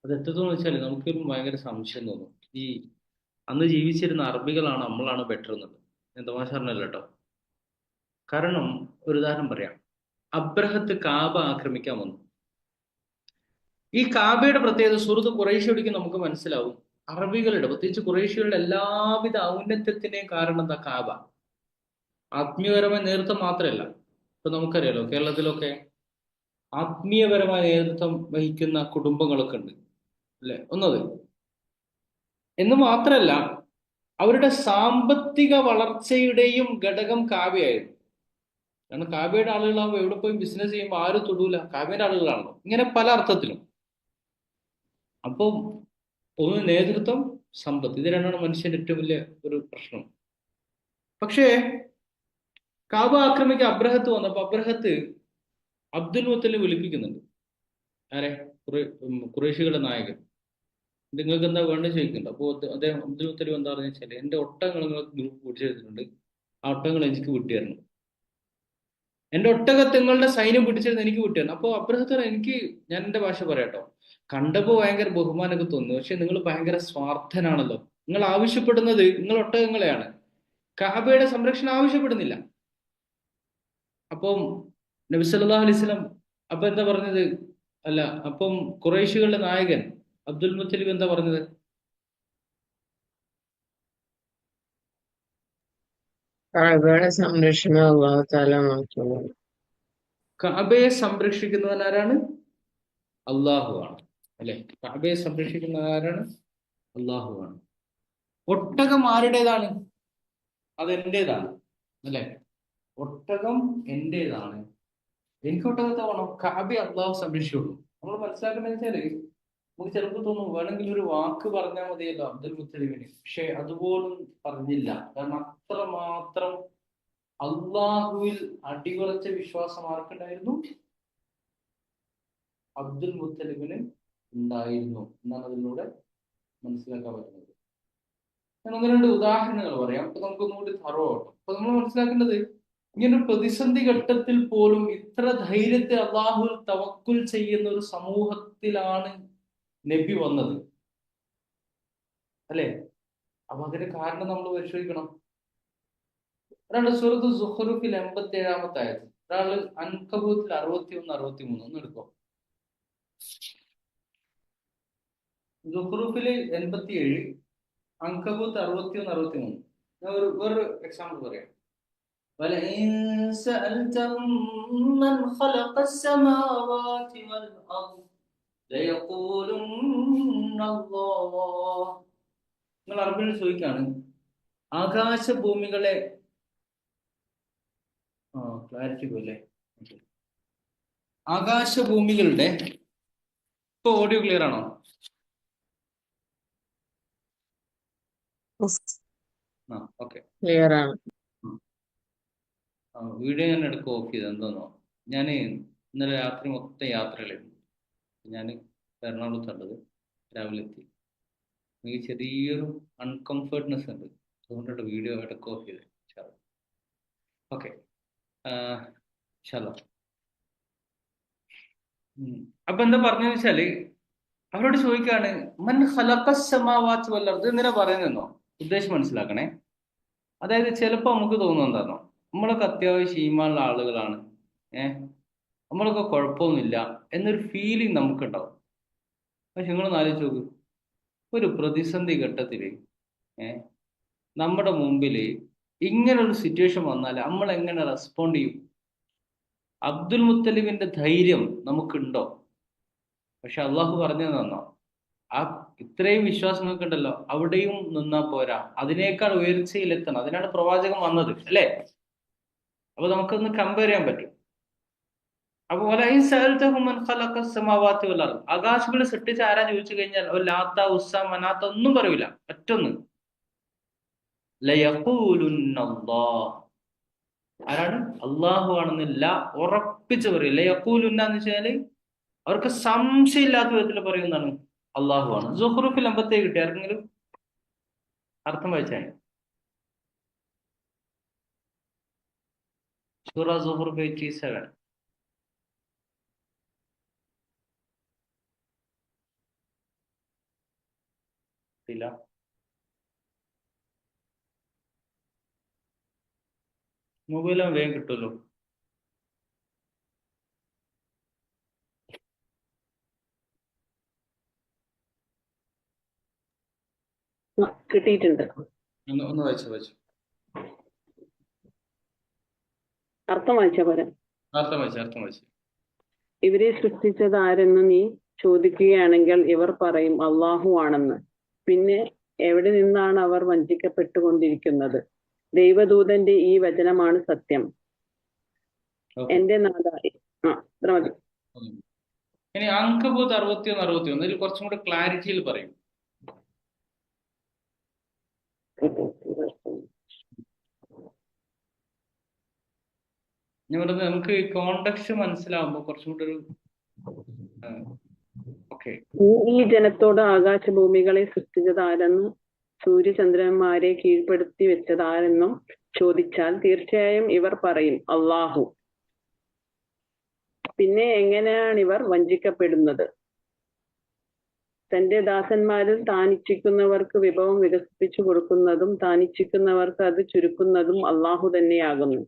അത് എത്രത്തോളം വെച്ചാൽ നമുക്കൊരു ഭയങ്കര സംശയം തോന്നും. ഈ അന്ന് ജീവിച്ചിരുന്ന അറബികളാണ് നമ്മളാണ് ബെറ്റർ എന്നുള്ളത്. ഞാൻ തമാശ പറഞ്ഞല്ലോ കേട്ടോ. കാരണം ഒരു ഉദാഹരണം പറയാം. അബ്രഹത്ത് കാബ ആക്രമിക്കാൻ വന്നു. ഈ കാബയുടെ പ്രത്യേകത സൂറത്ത് ഖുറൈശിയോടേക്ക് നമുക്ക് മനസ്സിലാവും. അറബികളുടെ, പ്രത്യേകിച്ച് ഖുറൈശികളുടെ എല്ലാവിധ ഔന്നത്യത്തിന്റെയും കാരണം എന്താ? കാബ. ആത്മീയപരമായ നേതൃത്വം മാത്രമല്ല. ഇപ്പൊ നമുക്കറിയാലോ, കേരളത്തിലൊക്കെ ആത്മീയപരമായ നേതൃത്വം വഹിക്കുന്ന കുടുംബങ്ങളൊക്കെ ഉണ്ട് അല്ലെ? ഒന്നത് എന്ന് മാത്രമല്ല, അവരുടെ സാമ്പത്തിക വളർച്ചയുടെയും ഘടകം കാബയായിരുന്നു. കാരണം കാബയുടെ ആളുകളാകുമ്പോൾ എവിടെ പോയി ബിസിനസ് ചെയ്യുമ്പോൾ ആരും തൊടൂല, കാബയുടെ ആളുകളാണല്ലോ. ഇങ്ങനെ പല അർത്ഥത്തിലും. അപ്പം ഒന്ന് നേതൃത്വം, സമ്പത്ത്, ഇത് രണ്ടാണ് മനുഷ്യന്റെ ഏറ്റവും വലിയ ഒരു പ്രശ്നം. പക്ഷേ കാബ ആക്രമിക്കാൻ അബ്രഹത്ത് വന്നപ്പോൾ അബ്രഹത്ത് അബ്ദുൽ മുത്തലിബ് വിളിപ്പിക്കുന്നുണ്ട്. ആരെ? ഖുറൈശികളുടെ നായകൻ. നിങ്ങൾക്ക് എന്താ വേണ്ടത് ചോദിക്കുന്നുണ്ട്. അപ്പോൾ അദ്ദേഹം അബ്ദുൽ മുത്തലിബ് എന്താ പറഞ്ഞു വെച്ചാൽ, എൻ്റെ ഒട്ടകങ്ങൾ നിങ്ങൾക്ക് ഗ്രൂപ്പ് പിടിച്ചെടുത്തിട്ടുണ്ട്, ആ ഒട്ടകങ്ങൾ എനിക്ക് വിട്ടുതരണം. എൻ്റെ ഒട്ടകത്തങ്ങളുടെ സൈന്യം പിടിച്ചെടുത്ത് എനിക്ക് വിട്ടുതരണം. അപ്പോൾ അബ്രഹത്ത് ഞാൻ എൻ്റെ ഭാഷ പറയാട്ടോ, കണ്ടപ്പോൾ ഭയങ്കര ബഹുമാനമൊക്കെ തോന്നുന്നു. പക്ഷെ നിങ്ങൾ ഭയങ്കര സ്വാർത്ഥനാണല്ലോ. നിങ്ങൾ ആവശ്യപ്പെടുന്നത് നിങ്ങൾ ഒട്ടകങ്ങളെയാണ്, കഅബയുടെ സംരക്ഷണം ആവശ്യപ്പെടുന്നില്ല. അപ്പം നബി സല്ലല്ലാഹു അലൈഹി വസല്ലം അപ്പൊ എന്താ പറഞ്ഞത്? അല്ല, അപ്പം ഖുറൈശികളുടെ നായകൻ അബ്ദുൽ മുത്തലിബ് എന്താ പറഞ്ഞത്? കഅബയുടെ സംരക്ഷണം അല്ലാഹു തആല നോക്കിയത്. കഅബയെ സംരക്ഷിക്കുന്നവൻ ആരാണ്? അള്ളാഹു ആണ് അല്ലെ? കഅബയെ സംരക്ഷിക്കുന്ന ആരാണ്? അള്ളാഹു ആണ്. ഒട്ടകം ആരുടേതാണ്? അത് എന്റേതാണ് അല്ലെ? ഒട്ടകം എന്റേതാണ്, എനിക്ക് ഒട്ടകത്തെ വേണം. കഅബയെ അള്ളാഹു സംരക്ഷിക്കുള്ളൂ. നമ്മൾ മനസ്സിലാക്കുന്നത് വെച്ചാല്, നമുക്ക് ചിലപ്പോൾ തോന്നും വേണമെങ്കിൽ ഒരു വാക്ക് പറഞ്ഞാൽ മതിയല്ലോ അബ്ദുൽ മുത്തലിബിന്. പക്ഷെ അതുപോലും പറഞ്ഞില്ല. കാരണം അത്രമാത്രം അള്ളാഹുവിൽ അടിയുറച്ച വിശ്വാസം ആർക്കുണ്ടായിരുന്നു? അബ്ദുൽ മുത്തലിബിന് ഉണ്ടായിരുന്നു എന്നാണ് അതിലൂടെ മനസ്സിലാക്കാൻ പറ്റുന്നത്. ഞാൻ ഒന്ന് രണ്ട് ഉദാഹരണങ്ങൾ പറയാം. അപ്പൊ നമുക്കൊന്നുകൂടി തറവാട്ടോ. അപ്പൊ നമ്മൾ മനസ്സിലാക്കേണ്ടത്, ഇങ്ങനൊരു പ്രതിസന്ധി ഘട്ടത്തിൽ പോലും ഇത്ര ധൈര്യത്തെ അള്ളാഹുവിൽ തവക്കുൽ ചെയ്യുന്ന ഒരു സമൂഹത്തിലാണ് നബി വന്നത് അല്ലെ? അപ്പൊ അതിന്റെ കാരണം നമ്മൾ പരിശോധിക്കണം. ഒരാള് സൂറത്ത് സുഖ്റൂഫിൽ 87-ാമത്തെ ആയത്, ഒരാള് അൻകബൂത്തിൽ 61, 63 ഒന്ന് എടുക്കോ. സുഖ്റൂഫില് 87, അൻകബൂത്ത് 61, 63. ഞാൻ വേറൊരു എക്സാമ്പിൾ പറയാം. وَلَئِن سَأَلْتَهُم مَّنْ خَلَقَ السَّمَاوَاتِ وَالْأَرْضَ لَيَقُولُنَّ اللَّهُ. നിങ്ങൾ അറബിയിൽ ചോദിക്കാണ്, ആകാശഭൂമികളെ ക്ലാരിറ്റി പോലെ ആകാശഭൂമികളുടെ, ഇപ്പൊ ഓഡിയോ ക്ലിയർ ആണോ? ഓക്കെ, ക്ലിയർ ആണ്. വീഡിയോ ഞാൻ എടുക്കുക ഓഫ് ചെയ്ത്. എന്തോന്നോ, ഞാൻ ഇന്നലെ രാത്രി മൊത്തം യാത്രയിലായിരുന്നു. ഞാൻ എറണാകുളത്തുള്ളത്, രാവിലെ എത്തി. എനിക്ക് ചെറിയൊരു അൺകംഫർട്ട്നെസ് ഉണ്ട്, അതുകൊണ്ടാണ് വീഡിയോ ഇടയ്ക്ക് ഓഫ് ചെയ്തത്. ഓക്കെ, അപ്പൊ എന്താ പറഞ്ഞതെന്ന് വെച്ചാല്, അവരോട് ചോദിക്കാണ് മൻ ഖലഖസ് സമാവാതി വൽ അർദ് എന്തിനാ പറയുന്നതെന്നോ? ഉദ്ദേശം മനസ്സിലാക്കണേ. അതായത് ചിലപ്പോൾ നമുക്ക് തോന്നുന്നത് എന്താണോ, നമ്മളൊക്കെ അത്യാവശ്യം ഈമാനുള്ള ആളുകളാണ്, നമ്മളൊക്കെ കുഴപ്പമൊന്നുമില്ല എന്നൊരു ഫീലിംഗ് നമുക്കുണ്ടാവും. പക്ഷെ നിങ്ങളൊന്ന് ആലോചിച്ച് നോക്ക്, ഒരു പ്രതിസന്ധി ഘട്ടത്തിൽ നമ്മുടെ മുമ്പിൽ ഇങ്ങനൊരു സിറ്റുവേഷൻ വന്നാൽ നമ്മൾ എങ്ങനെ റെസ്പോണ്ട് ചെയ്യും? അബ്ദുൽ മുത്തലിബിന്റെ ധൈര്യം നമുക്കുണ്ടോ? പക്ഷെ അള്ളാഹു പറഞ്ഞു തന്നോ, ആ ഇത്രയും വിശ്വാസം നിൽക്കണ്ടല്ലോ, അവിടെയും നിന്നാ പോരാ, അതിനേക്കാൾ ഉയർച്ചയിലെത്തണം. അതിനാണ് പ്രവാചകൻ വന്നത്, അല്ലേ? അപ്പൊ നമുക്കൊന്ന് കമ്പയർ ചെയ്യാൻ പറ്റും. അപ്പൊ ആകാശങ്ങളെ സൃഷ്ടിച്ച് ആരാ ചോദിച്ചു കഴിഞ്ഞാൽ ലാത്ത, ഉസ്സ, മനാത്ത ഒന്നും പറയൂല. മറ്റൊന്ന് ആരാണ്? അള്ളാഹു ആണെന്നില്ല ഉറപ്പിച്ച് പറയും. ലയഖൂലുന്ന എന്ന് വെച്ചാല് അവർക്ക് സംശയമില്ലാത്ത വിധത്തിൽ പറയുന്നതാണ് അള്ളാഹു ആണ്. സുഹ്റൂഫിൽ 57 കിട്ടി ആർക്കെങ്കിലും? അർത്ഥം വായിച്ചാൽ സൂറ സുഹ്റൂഫ് 87. ഇല്ല, മൊബൈലും വേഗം കിട്ടുമല്ലോ. കിട്ടിയിട്ടുണ്ട്. ഒന്ന് വായിച്ചു. അർത്ഥം വായിച്ചാ പോരാ? അർത്ഥം വായിച്ചു. ഇവരെ സൃഷ്ടിച്ചത് ആരെന്ന് നീ ചോദിക്കുകയാണെങ്കിൽ ഇവർ പറയും അള്ളാഹു ആണെന്ന്. പിന്നെ എവിടെ നിന്നാണ് അവർ വഞ്ചിക്കപ്പെട്ടുകൊണ്ടിരിക്കുന്നത്? ദൈവദൂതന്റെ ഈ വചനമാണ് സത്യം. എന്റെ നാഥായി. ഇത്ര മതി. ഇനി അങ്കബൂത്ത് 61 ഇതിൽ കുറച്ചും കൂടെ ക്ലാരിറ്റിയിൽ പറയും. ഞാൻ പറഞ്ഞത് നമുക്ക് കോണ്ടക്സ്റ്റ് മനസ്സിലാവുമ്പോ കുറച്ചും കൂടെ ഒരു ഈ ജനത്തോട് ആകാശഭൂമികളെ സൃഷ്ടിച്ചത് ആരെന്നും സൂര്യചന്ദ്രന്മാരെ കീഴ്പ്പെടുത്തി വെച്ചത് ആരെന്നും ചോദിച്ചാൽ തീർച്ചയായും ഇവർ പറയും അള്ളാഹു. പിന്നെ എങ്ങനെയാണ് ഇവർ വഞ്ചിക്കപ്പെടുന്നത്? തന്റെ ദാസന്മാരിൽ താനിച്ഛിക്കുന്നവർക്ക് വിഭവം വികസിപ്പിച്ചു കൊടുക്കുന്നതും താനിച്ഛിക്കുന്നവർക്ക് അത് ചുരുക്കുന്നതും അള്ളാഹു തന്നെയാകുന്നു.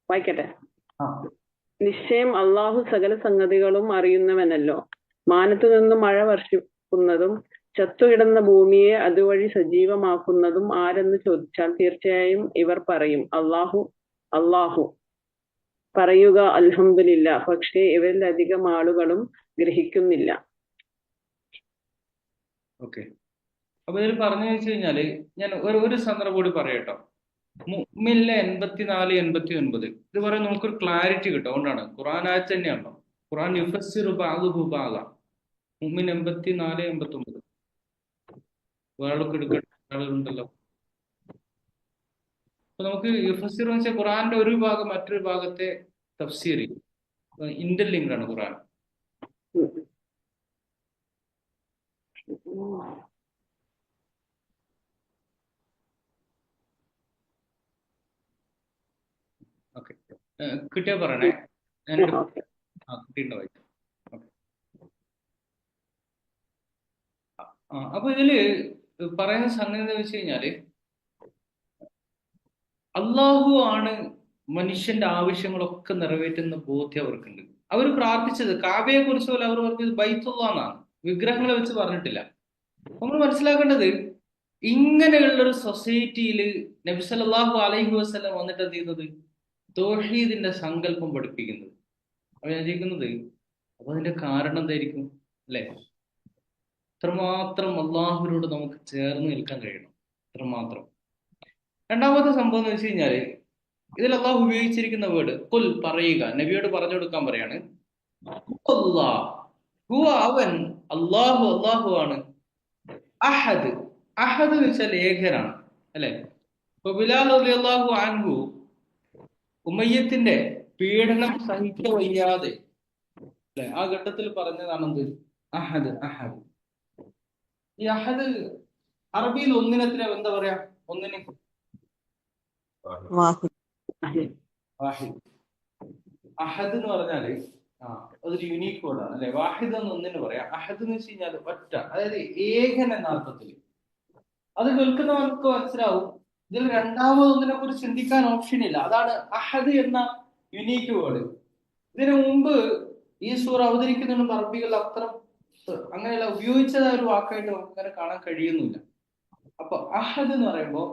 വായിക്കട്ടെ. നിശ്ചയം അള്ളാഹു സകല സംഗതികളും അറിയുന്നവനല്ലോ. മാനത്തു നിന്ന് മഴ വർഷിക്കുന്നതും ചത്തുകിടന്ന ഭൂമിയെ അതുവഴി സജീവമാക്കുന്നതും ആരെന്ന് ചോദിച്ചാൽ തീർച്ചയായും ഇവർ പറയും അള്ളാഹു. പറയുക അൽഹംദുലില്ലാ. പക്ഷേ ഇവരിലധികം ആളുകളും ഗ്രഹിക്കുന്നില്ല. അപ്പൊ ഇതിൽ പറഞ്ഞു വെച്ച് കഴിഞ്ഞാല് ഞാൻ ഒരു സന്ദർഭം കൂടി പറയട്ടോ. മുഅ്മിനിലെ 84, 89 ഇത് പറയാൻ നമുക്കൊരു ക്ലാരിറ്റി കിട്ടും. അതുകൊണ്ടാണ് ഖുർആൻ ആയത്ത് തന്നെയാണല്ലോ. ഖുർആൻ യുഫസ്സിറു ബഅ്ദുഹു ബഅ്ദ. മുഅ്മിൻ 84, 89 വേളൊക്കെ എടുക്കേണ്ട ആളുകളുണ്ടല്ലോ. അപ്പൊ നമുക്ക് യുഫസ്സിറു എന്ന് വെച്ചാൽ ഖുർആന്റെ ഒരു ഭാഗം മറ്റൊരു ഭാഗത്തെ തഫ്സീർ ചെയ്യും. ഇന്റർലിങ്ക്ഡ് ആണ് ഖുർആൻ. ഓക്കെ, കിട്ടിയാ പറയണേ. കിട്ടിയിട്ടുണ്ടോ? അപ്പൊ ഇതില് പറയുന്ന സംഗതി എന്താ വെച്ച് കഴിഞ്ഞാല് അള്ളാഹു ആണ് മനുഷ്യന്റെ ആവശ്യങ്ങളൊക്കെ നിറവേറ്റുന്ന ബോധ്യം അവർക്കുണ്ട്. അവർ പ്രാർത്ഥിച്ചത് കാബയെ കുറിച്ച് പോലെ അവർ പറഞ്ഞത് ബൈത്തുല്ലാ എന്നാണ്, വിഗ്രഹങ്ങളെ വെച്ച് പറഞ്ഞിട്ടില്ല. നമ്മൾ മനസ്സിലാക്കേണ്ടത് ഇങ്ങനെയുള്ളൊരു സൊസൈറ്റിയിൽ നബി സല്ലല്ലാഹു അലൈഹി വസല്ലം വന്നിട്ട് എന്ത് ചെയ്യുന്നത്? തൗഹീദിന്റെ സങ്കല്പം പഠിപ്പിക്കുന്നത്. അപ്പൊ ഞാൻ ചോദിക്കുന്നത്, അപ്പൊ അതിന്റെ കാരണം എന്തായിരിക്കും? അല്ലെ, ഇത്രമാത്രം അള്ളാഹുവിനോട് നമുക്ക് ചേർന്ന് നിൽക്കാൻ കഴിയണം, ഇത്രമാത്രം. രണ്ടാമത്തെ സംഭവം എന്ന് വെച്ച് കഴിഞ്ഞാല് ഇതിൽ അള്ളാഹു ഉപയോഗിച്ചിരിക്കുന്ന വേർഡ് ഖുൽ, പറയുക. നബിയോട് പറഞ്ഞു കൊടുക്കാൻ പറയാണ്. അവൻ അള്ളാഹു ആണ്. അഹദ് എന്ന് വെച്ചാൽ ഏകനാണ്, അല്ലെ? ഇപ്പൊ ബിലാൽ റളിയല്ലാഹു അൻഹു ഉമയ്യത്തിന്റെ പീഡനം സഹിക്ക വയ്യാതെ അല്ലെ ആ ഘട്ടത്തിൽ പറഞ്ഞതാണെന്ത്? അഹദ് അഹദ്. ഈ അഹദ് അറബിയിൽ ഒന്നിനെത്തിന് എന്താ പറയാ? ഒന്നിന് വാഹിദ്. വാഹിദ്. അഹദ് എന്ന് പറഞ്ഞാല് അതൊരു യുണീക്ക് വേർഡാണ് അല്ലെ. വാഹിദ് എന്ന് ഒന്നിന് പറയാം. അഹദ് എന്ന് വെച്ച് കഴിഞ്ഞാൽ ഒറ്റ, അതായത് ഏകൻ എന്ന അർത്ഥത്തിൽ. അത് കേൾക്കുന്നവർക്ക് മനസ്സിലാവും ഇതിൽ രണ്ടാമതൊന്നിനെ കുറിച്ച് ചിന്തിക്കാൻ ഓപ്ഷൻ ഇല്ല. അതാണ് അഹദ് എന്ന യുണീക്ക് വേർഡ്. ഇതിനു മുമ്പ് ഈ സൂറ അവതരിക്കുന്നതിനും അറബികൾ അത്ര അങ്ങനെയല്ല ഉപയോഗിച്ചതായ ഒരു വാക്കായിട്ട് നമുക്ക് അങ്ങനെ കാണാൻ കഴിയുന്നില്ല. അപ്പൊ അഹദ് എന്ന് പറയുമ്പോ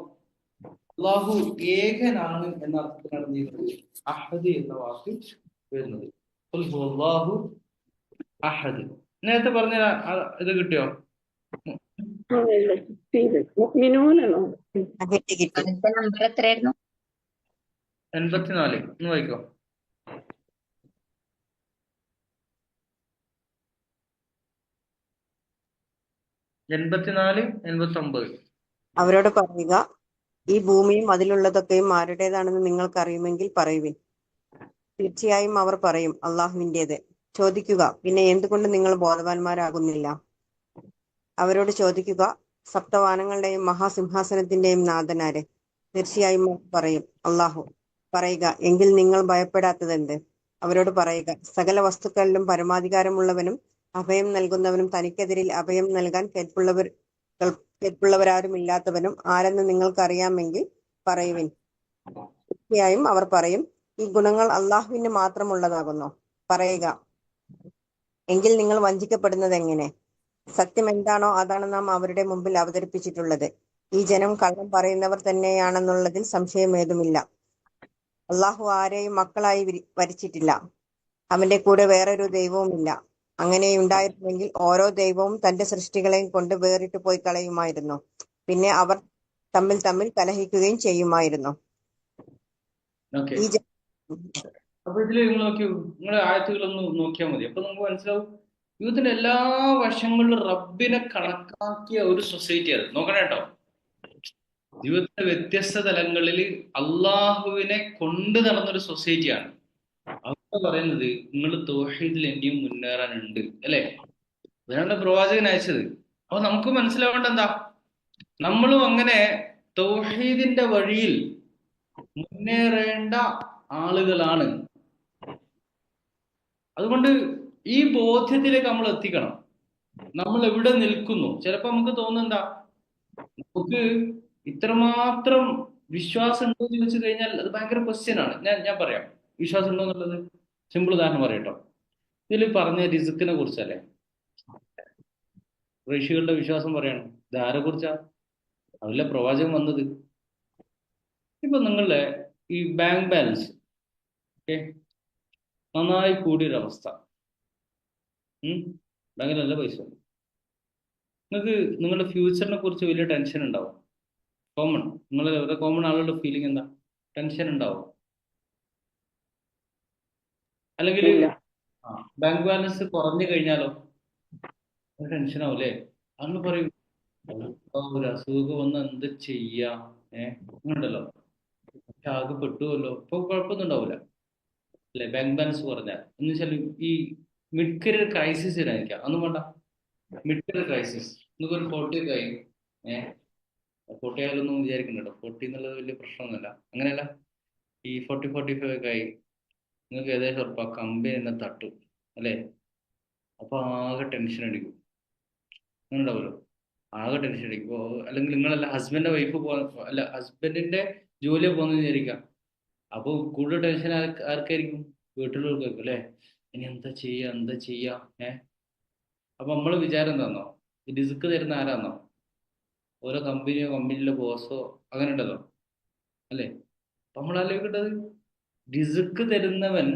അള്ളാഹു ഏകനാണ് എന്ന അർത്ഥത്തിലാണ് അഹദ് എന്ന വാക്ക് വരുന്നത്. അള്ളാഹു അഹദ്. നേരത്തെ പറഞ്ഞ ഇത് കിട്ടിയോ? മിനൂനാണോ? അതിന്റെ നമ്പർ എത്രയായിരുന്നു? 84. ഒന്ന് വായിക്കോ. അവരോട് പറയുക, ഈ ഭൂമിയും അതിലുള്ളതൊക്കെയും ആരുടേതാണെന്ന് നിങ്ങൾക്കറിയുമെങ്കിൽ പറയുവിൻ. തീർച്ചയായും അവർ പറയും, അള്ളാഹുവിൻ്റേത്. ചോദിക്കുക, പിന്നെ എന്തുകൊണ്ട് നിങ്ങൾ ബോധവാന്മാരാകുന്നില്ല? അവരോട് ചോദിക്കുക, സപ്തവാനങ്ങളുടെയും മഹാസിംഹാസനത്തിന്റെയും നാഥനാരെ? തീർച്ചയായും അവർ പറയും, അള്ളാഹു. പറയുക, എങ്കിൽ നിങ്ങൾ ഭയപ്പെടാത്തതെന്ത്? അവരോട് പറയുക, സകല വസ്തുക്കളിലും പരമാധികാരമുള്ളവനും അഭയം നൽകുന്നവനും തനിക്കെതിരിൽ അഭയം നൽകാൻ കേൾപ്പുള്ളവരാരുമില്ലാത്തവനും ആരെന്ന് നിങ്ങൾക്കറിയാമെങ്കിൽ പറയുവിൻ. തീർച്ചയായും അവർ പറയും, ഈ ഗുണങ്ങൾ അള്ളാഹുവിന് മാത്രമുള്ളതാകുന്നു. പറയുക, എങ്കിൽ നിങ്ങൾ വഞ്ചിക്കപ്പെടുന്നത് എങ്ങനെ? സത്യം എന്താണോ അതാണ് നാം അവരുടെ മുമ്പിൽ അവതരിപ്പിച്ചിട്ടുള്ളത്. ഈ ജനം കള്ളം പറയുന്നവർ തന്നെയാണെന്നുള്ളതിൽ സംശയമേതുമില്ല. അള്ളാഹു ആരെയും മക്കളായി വരിച്ചിട്ടില്ല. അവന്റെ കൂടെ വേറൊരു ദൈവവുമില്ല. അങ്ങനെയുണ്ടായിരുന്നെങ്കിൽ ഓരോ ദൈവവും തന്റെ സൃഷ്ടികളെയും കൊണ്ട് വേറിട്ട് പോയി കളയുമായിരുന്നു. പിന്നെ അവർ തമ്മിൽ കലഹിക്കുകയും ചെയ്യുമായിരുന്നു. അപ്പൊ ഇതില് നിങ്ങൾ നോക്കി, നിങ്ങളെ ആയത്തുകളൊന്ന് നോക്കിയാൽ മതി. അപ്പൊ നമുക്ക് മനസ്സിലാവും ജീവിതത്തിന്റെ എല്ലാ വശങ്ങളിലും റബ്ബിനെ കണക്കാക്കിയ ഒരു സൊസൈറ്റി അത്. നോക്കണേ കേട്ടോ. ജീവിതത്തിന്റെ വ്യത്യസ്ത തലങ്ങളിൽ അള്ളാഹുവിനെ കൊണ്ട് നടന്നൊരു സൊസൈറ്റിയാണ്. അവിടെ പറയുന്നത് നിങ്ങൾ തൗഹീദിൽ ഇനിയും മുന്നേറാനുണ്ട് അല്ലെ. അതിനാണ് പ്രവാചകൻ അയച്ചത്. അപ്പൊ നമുക്ക് മനസ്സിലാവേണ്ട എന്താ, നമ്മളും അങ്ങനെ തൗഹീദിന്റെ വഴിയിൽ മുന്നേറേണ്ട ആളുകളാണ്. അതുകൊണ്ട് ഈ ബോധ്യത്തിലേക്ക് നമ്മൾ എത്തിക്കണം. നമ്മൾ എവിടെ നിൽക്കുന്നു? ചിലപ്പോ നമുക്ക് തോന്നുന്നെന്താ, നമുക്ക് ഇത്രമാത്രം വിശ്വാസം ഉണ്ടോ എന്ന് ചോദിച്ചു കഴിഞ്ഞാൽ അത് ഭയങ്കര ക്വസ്റ്റ്യൻ ആണ്. ഞാൻ പറയാം വിശ്വാസം ഉണ്ടോ എന്നുള്ളത്. സിമ്പിൾ ഉദാഹരണം പറയട്ടോ. ഇതിൽ പറഞ്ഞ റിസ്ക്കിനെ കുറിച്ചല്ലേ, ഋഷികളുടെ വിശ്വാസം പറയണം. ഇത് ആരെ കുറിച്ചാ? അതിലെ പ്രവാചകൻ വന്നത്. ഇപ്പൊ നിങ്ങളുടെ ഈ ബാങ്ക് ബാലൻസ് നന്നായി കൂടിയൊരവസ്ഥ, ബാങ്കിൽ നല്ല പൈസ, നിങ്ങൾക്ക് നിങ്ങളുടെ ഫ്യൂച്ചറിനെ കുറിച്ച് വലിയ ടെൻഷൻ ഉണ്ടാവും. കോമൺ ആളുകളുടെ ഫീലിംഗ് എന്താ? ടെൻഷൻ ഉണ്ടാവും. അല്ലെങ്കിൽ ബാങ്ക് ബാലൻസ് കുറഞ്ഞു കഴിഞ്ഞാലോ ടെൻഷൻ ആവൂലേ? അന്ന് പറയും ഒരു അസുഖം വന്ന് എന്ത് ചെയ്യാ, അങ്ങനെയുണ്ടല്ലോ, പക്ഷെ ആകെ പെട്ടുവല്ലോ. ഇപ്പൊ കുഴപ്പമൊന്നും ഉണ്ടാവില്ല അല്ലെ ബാങ്ക് ബാലൻസ് കുറഞ്ഞാൽ. എന്ന് വെച്ചാൽ ഈ മിഡ് കരിയർ ക്രൈസിസ് വരാനിരിക്കാം. ഒന്നും വേണ്ട, മിഡ് കരിയർ ക്രൈസിസ്. നിങ്ങൾക്ക് ഒരു 40 ഒക്കെ ആയി, 40 ആയാലൊന്നും വിചാരിക്കണ്ടോ. 40 എന്നുള്ളത് വലിയ പ്രശ്നമൊന്നുമല്ല. അങ്ങനെയല്ല, ഈ 40-45 ഒക്കെ ആയി, നിങ്ങൾക്ക് ഏകദേശം ഉറപ്പാ കമ്പനി തന്നെ തട്ടും അല്ലേ. അപ്പൊ ആകെ ടെൻഷൻ അടിക്കും. അങ്ങനെ ഉണ്ടാവുമല്ലോ, ആകെ ടെൻഷൻ അടിക്കും. അല്ലെങ്കിൽ നിങ്ങളല്ല ഹസ്ബൻഡിന്റെ വൈഫ് അല്ല ഹസ്ബൻഡിന്റെ ജോലിയെ പോകുന്നത് വിചാരിക്കാം. അപ്പൊ കൂടുതൽ ടെൻഷൻ ആർക്കായിരിക്കും? വീട്ടിലുള്ളവർക്കായിരിക്കും അല്ലെ. ഇനി എന്താ ചെയ്യാ. അപ്പൊ നമ്മള് വിചാരം എന്താന്നോ, ഈ റിസ്ക് തരുന്ന ആരാന്നോ? ഓരോ കമ്പനിയിലെ ബോസോ അങ്ങനെ ഉണ്ടല്ലോ അല്ലെ. അപ്പൊ നമ്മൾ ആലോചിക്കേണ്ടത്, റിസ്ക് തരുന്നവൻ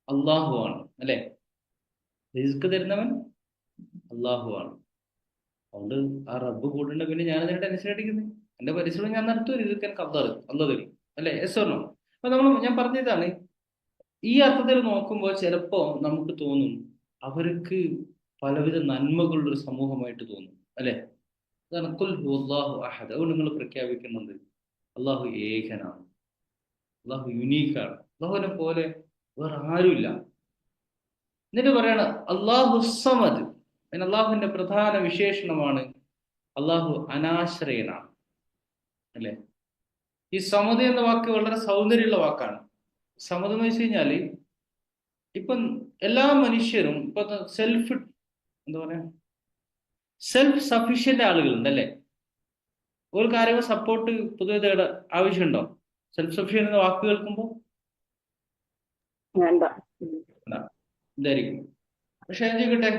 അള്ളാഹു ആണ് അല്ലെ. റിസ്ക് തരുന്നവൻ അള്ളാഹു ആണ്. അതുകൊണ്ട് ആ റബ്ബ് കൂട്ടുണ്ട, പിന്നെ ഞാനതിനെ ടെൻഷൻ അടിക്കുന്നത്. എന്റെ പരിശ്രമം ഞാൻ നടത്തും, റിസ്ക് എനിക്ക് അല്ല തരും അല്ലെ. Yes or no? അപ്പൊ ഞാൻ പറഞ്ഞതാണ്, ഈ അർത്ഥത്തിൽ നോക്കുമ്പോൾ ചിലപ്പോ നമുക്ക് തോന്നും അവർക്ക് പലവിധ നന്മകളുള്ള ഒരു സമൂഹമായിട്ട് തോന്നും അല്ലെ. അതാണ് ഖുൽ ഹുവല്ലാഹു അഹദ്. അതുകൊണ്ട് നിങ്ങൾ പ്രഖ്യാപിക്കുന്നുണ്ട് അള്ളാഹു ഏകനാണ്. അള്ളാഹു യുനീക്കാണ്. അള്ളാഹുവിനെ പോലെ വേറെ ആരുമില്ല. എന്നിട്ട് പറയാണ് അള്ളാഹു സമദ്. പിന്നെ അള്ളാഹുവിന്റെ പ്രധാന വിശേഷണമാണ് അള്ളാഹു അനാശ്രയനാണ്. അല്ലെ? ഈ സമദ് എന്ന വാക്ക് വളരെ സൗന്ദര്യമുള്ള വാക്കാണ്. സമദ് എന്ന് വെച്ച് കഴിഞ്ഞാല് ഇപ്പം എല്ലാ മനുഷ്യരും ഇപ്പൊ എന്താ പറയാ സെൽഫ് സഫീഷ്യന്റ് ആളുകളുണ്ട് അല്ലെ? ഒരു കാര്യങ്ങൾ സപ്പോർട്ട് പൊതുവെ തേടാൻ ആവശ്യമുണ്ടോ? സെൽഫ് സഫീഷ്യന്റ് എന്ന വാക്ക് കേൾക്കുമ്പോൾ വേണ്ട. ഇതായിരിക്കും. പക്ഷെ ഞാൻ ചോദിക്കട്ടെ,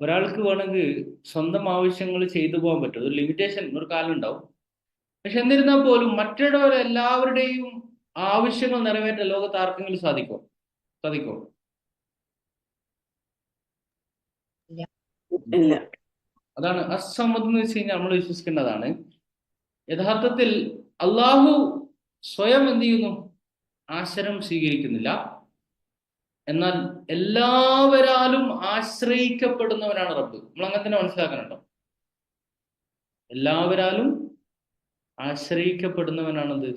ഒരാൾക്ക് വേണമെങ്കിൽ സ്വന്തം ആവശ്യങ്ങൾ ചെയ്തു പോകാൻ പറ്റും. ഒരു ലിമിറ്റേഷൻ ഒരു കാലം ഉണ്ടാവും. പക്ഷെ എന്നിരുന്നാൽ പോലും മറ്റുള്ളവരെ എല്ലാവരുടെയും ആവശ്യങ്ങൾ നിറവേറ്റാൻ ലോകത്ത് ആർക്കെങ്കിലും സാധിക്കോ? ഇല്ല. അതാണ് അസമ്മത് എന്ന് വെച്ച് കഴിഞ്ഞാൽ നമ്മൾ വിശ്വസിക്കേണ്ടതാണ്. യഥാർത്ഥത്തിൽ അള്ളാഹു സ്വയം എന്ത് ചെയ്യുന്നു? ആശ്രയം സ്വീകരിക്കുന്നില്ല. എന്നാൽ എല്ലാവരാലും ആശ്രയിക്കപ്പെടുന്നവനാണ് റബ്ബ്. നമ്മൾ അങ്ങനെ തന്നെ മനസ്സിലാക്കാനുണ്ടോ? എല്ലാവരാലും ആശ്രയിക്കപ്പെടുന്നവനാണത്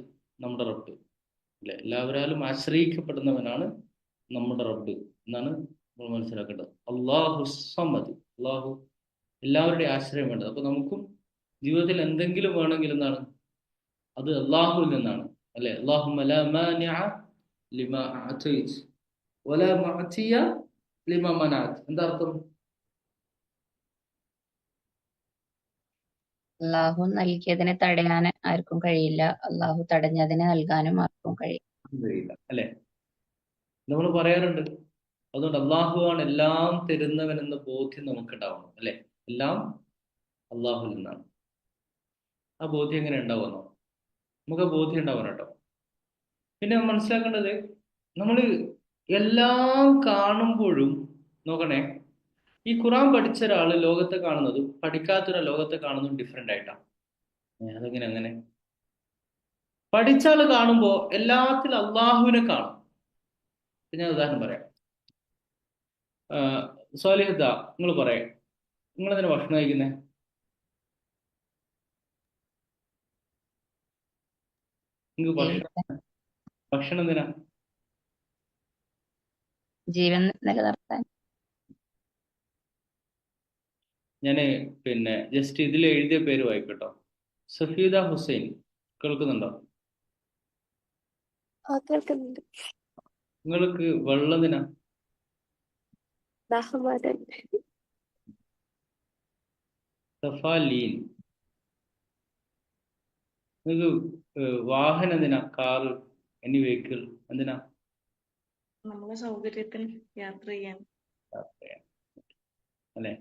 നമ്മുടെ റബ്ബ്. അല്ലെ? എല്ലാവരാലും ആശ്രയിക്കപ്പെടുന്നവനാണ് നമ്മുടെ റബ്ബ് എന്നാണ് നമ്മൾ മനസ്സിലാക്കേണ്ടത്. അള്ളാഹു സമദ്. അള്ളാഹു എല്ലാവരുടെയും ആശ്രയം വേണ്ടത്. അപ്പൊ നമുക്കും ജീവിതത്തിൽ എന്തെങ്കിലും വേണമെങ്കിൽ എന്താണ്? അത് അള്ളാഹുവിൽ നിന്നാണ്. അല്ലെ? അല്ലാഹുമ്മ ലാ മാനിഅ ലിമാ അഅതൈത വലാ മുഅതിയ ലിമാ മനഅത. എന്താ അർത്ഥം? അള്ളാഹു നൽകിയതിനെ തടയാൻ ആർക്കും കഴിയില്ല. അള്ളാഹു തടഞ്ഞതിനെ നൽകാനും ആർക്കും കഴിയില്ല. അല്ലെ? നമ്മൾ പറയാറുണ്ട്. അതുകൊണ്ട് അള്ളാഹുവാണ് എല്ലാം തരുന്നവൻ എന്ന ബോധ്യം നമുക്കുണ്ടാവണം. അല്ലെ? എല്ലാം അള്ളാഹുവിൽ നിന്നാണ്. ആ ബോധ്യം എങ്ങനെ ഉണ്ടാവുന്നോ? നമുക്ക് ആ ബോധ്യം ഉണ്ടാവണം കേട്ടോ. പിന്നെ മനസ്സിലാക്കേണ്ടത്, നമ്മൾ എല്ലാം കാണുമ്പോഴും നോക്കണേ, ഈ ഖുറാൻ പഠിച്ച ഒരാള് ലോകത്തെ കാണുന്നതും പഠിക്കാത്തൊരാൾ ലോകത്തെ കാണുന്നതും ഡിഫറെന്റ് ആയിട്ടാണ്. അതെങ്ങനെ അങ്ങനെ? പഠിച്ച ആള് കാണുമ്പോൾ എല്ലാത്തിലും അള്ളാഹുവിനെ കാണും. ഞാൻ ഉദാഹരണം പറയാം. സ്വാലിഹദ്ദ, നിങ്ങൾ പറയാം, നിങ്ങൾ എന്തിനാ ഭക്ഷണം കഴിക്കുന്നേ? നിങ്ങൾക്ക് ഭക്ഷണം എന്തിനാ? ജീവൻ നിലനിർത്താൻ. ഞാന് പിന്നെ ജസ്റ്റ് ഇതിൽ എഴുതിയ പേര് വായിക്കട്ടോ. സഫീദ ഹുസൈൻ, കേൾക്കുന്നുണ്ടോ? കേൾക്കുന്നുണ്ട്. നിങ്ങൾക്ക് വെള്ളം എന്തിനാ? സഫാലീൻ, നിങ്ങൾക്ക് വാഹനം എന്തിനാ? കാറ്, എനി വെഹിക്കിൾ എന്തിനാ? നമ്മുടെ സൗകര്യത്തിന് യാത്ര ചെയ്യാൻ. അല്ലെ?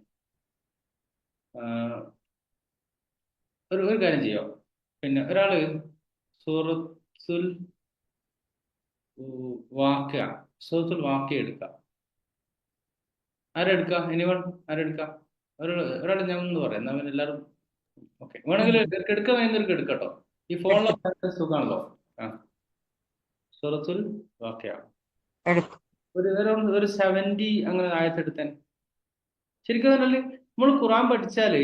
ഒരു കാര്യം ചെയ്യോ, പിന്നെ ഒരാള് സൂറത്തുൽ വാക്യ എടുക്കാം. ആരെടുക്ക? ആരെടുക്കാം? ഒരാൾ ഞാൻ ഒന്ന് പറയാം, എന്നാ പിന്നെ എല്ലാവരും ഓക്കെ. വേണമെങ്കിൽ എടുക്കാൻ കഴിയുന്നവർക്ക് എടുക്കട്ടോ. ഈ ഫോണിലൊക്കെ സുഖമാണല്ലോ. സൂറത്തുൽ വാക്യ ഒരു 70 അങ്ങനെ ആയത്തെടുത്താൻ. ശരിക്കും പറഞ്ഞാല് നമ്മൾ ഖുറാൻ പഠിച്ചാല്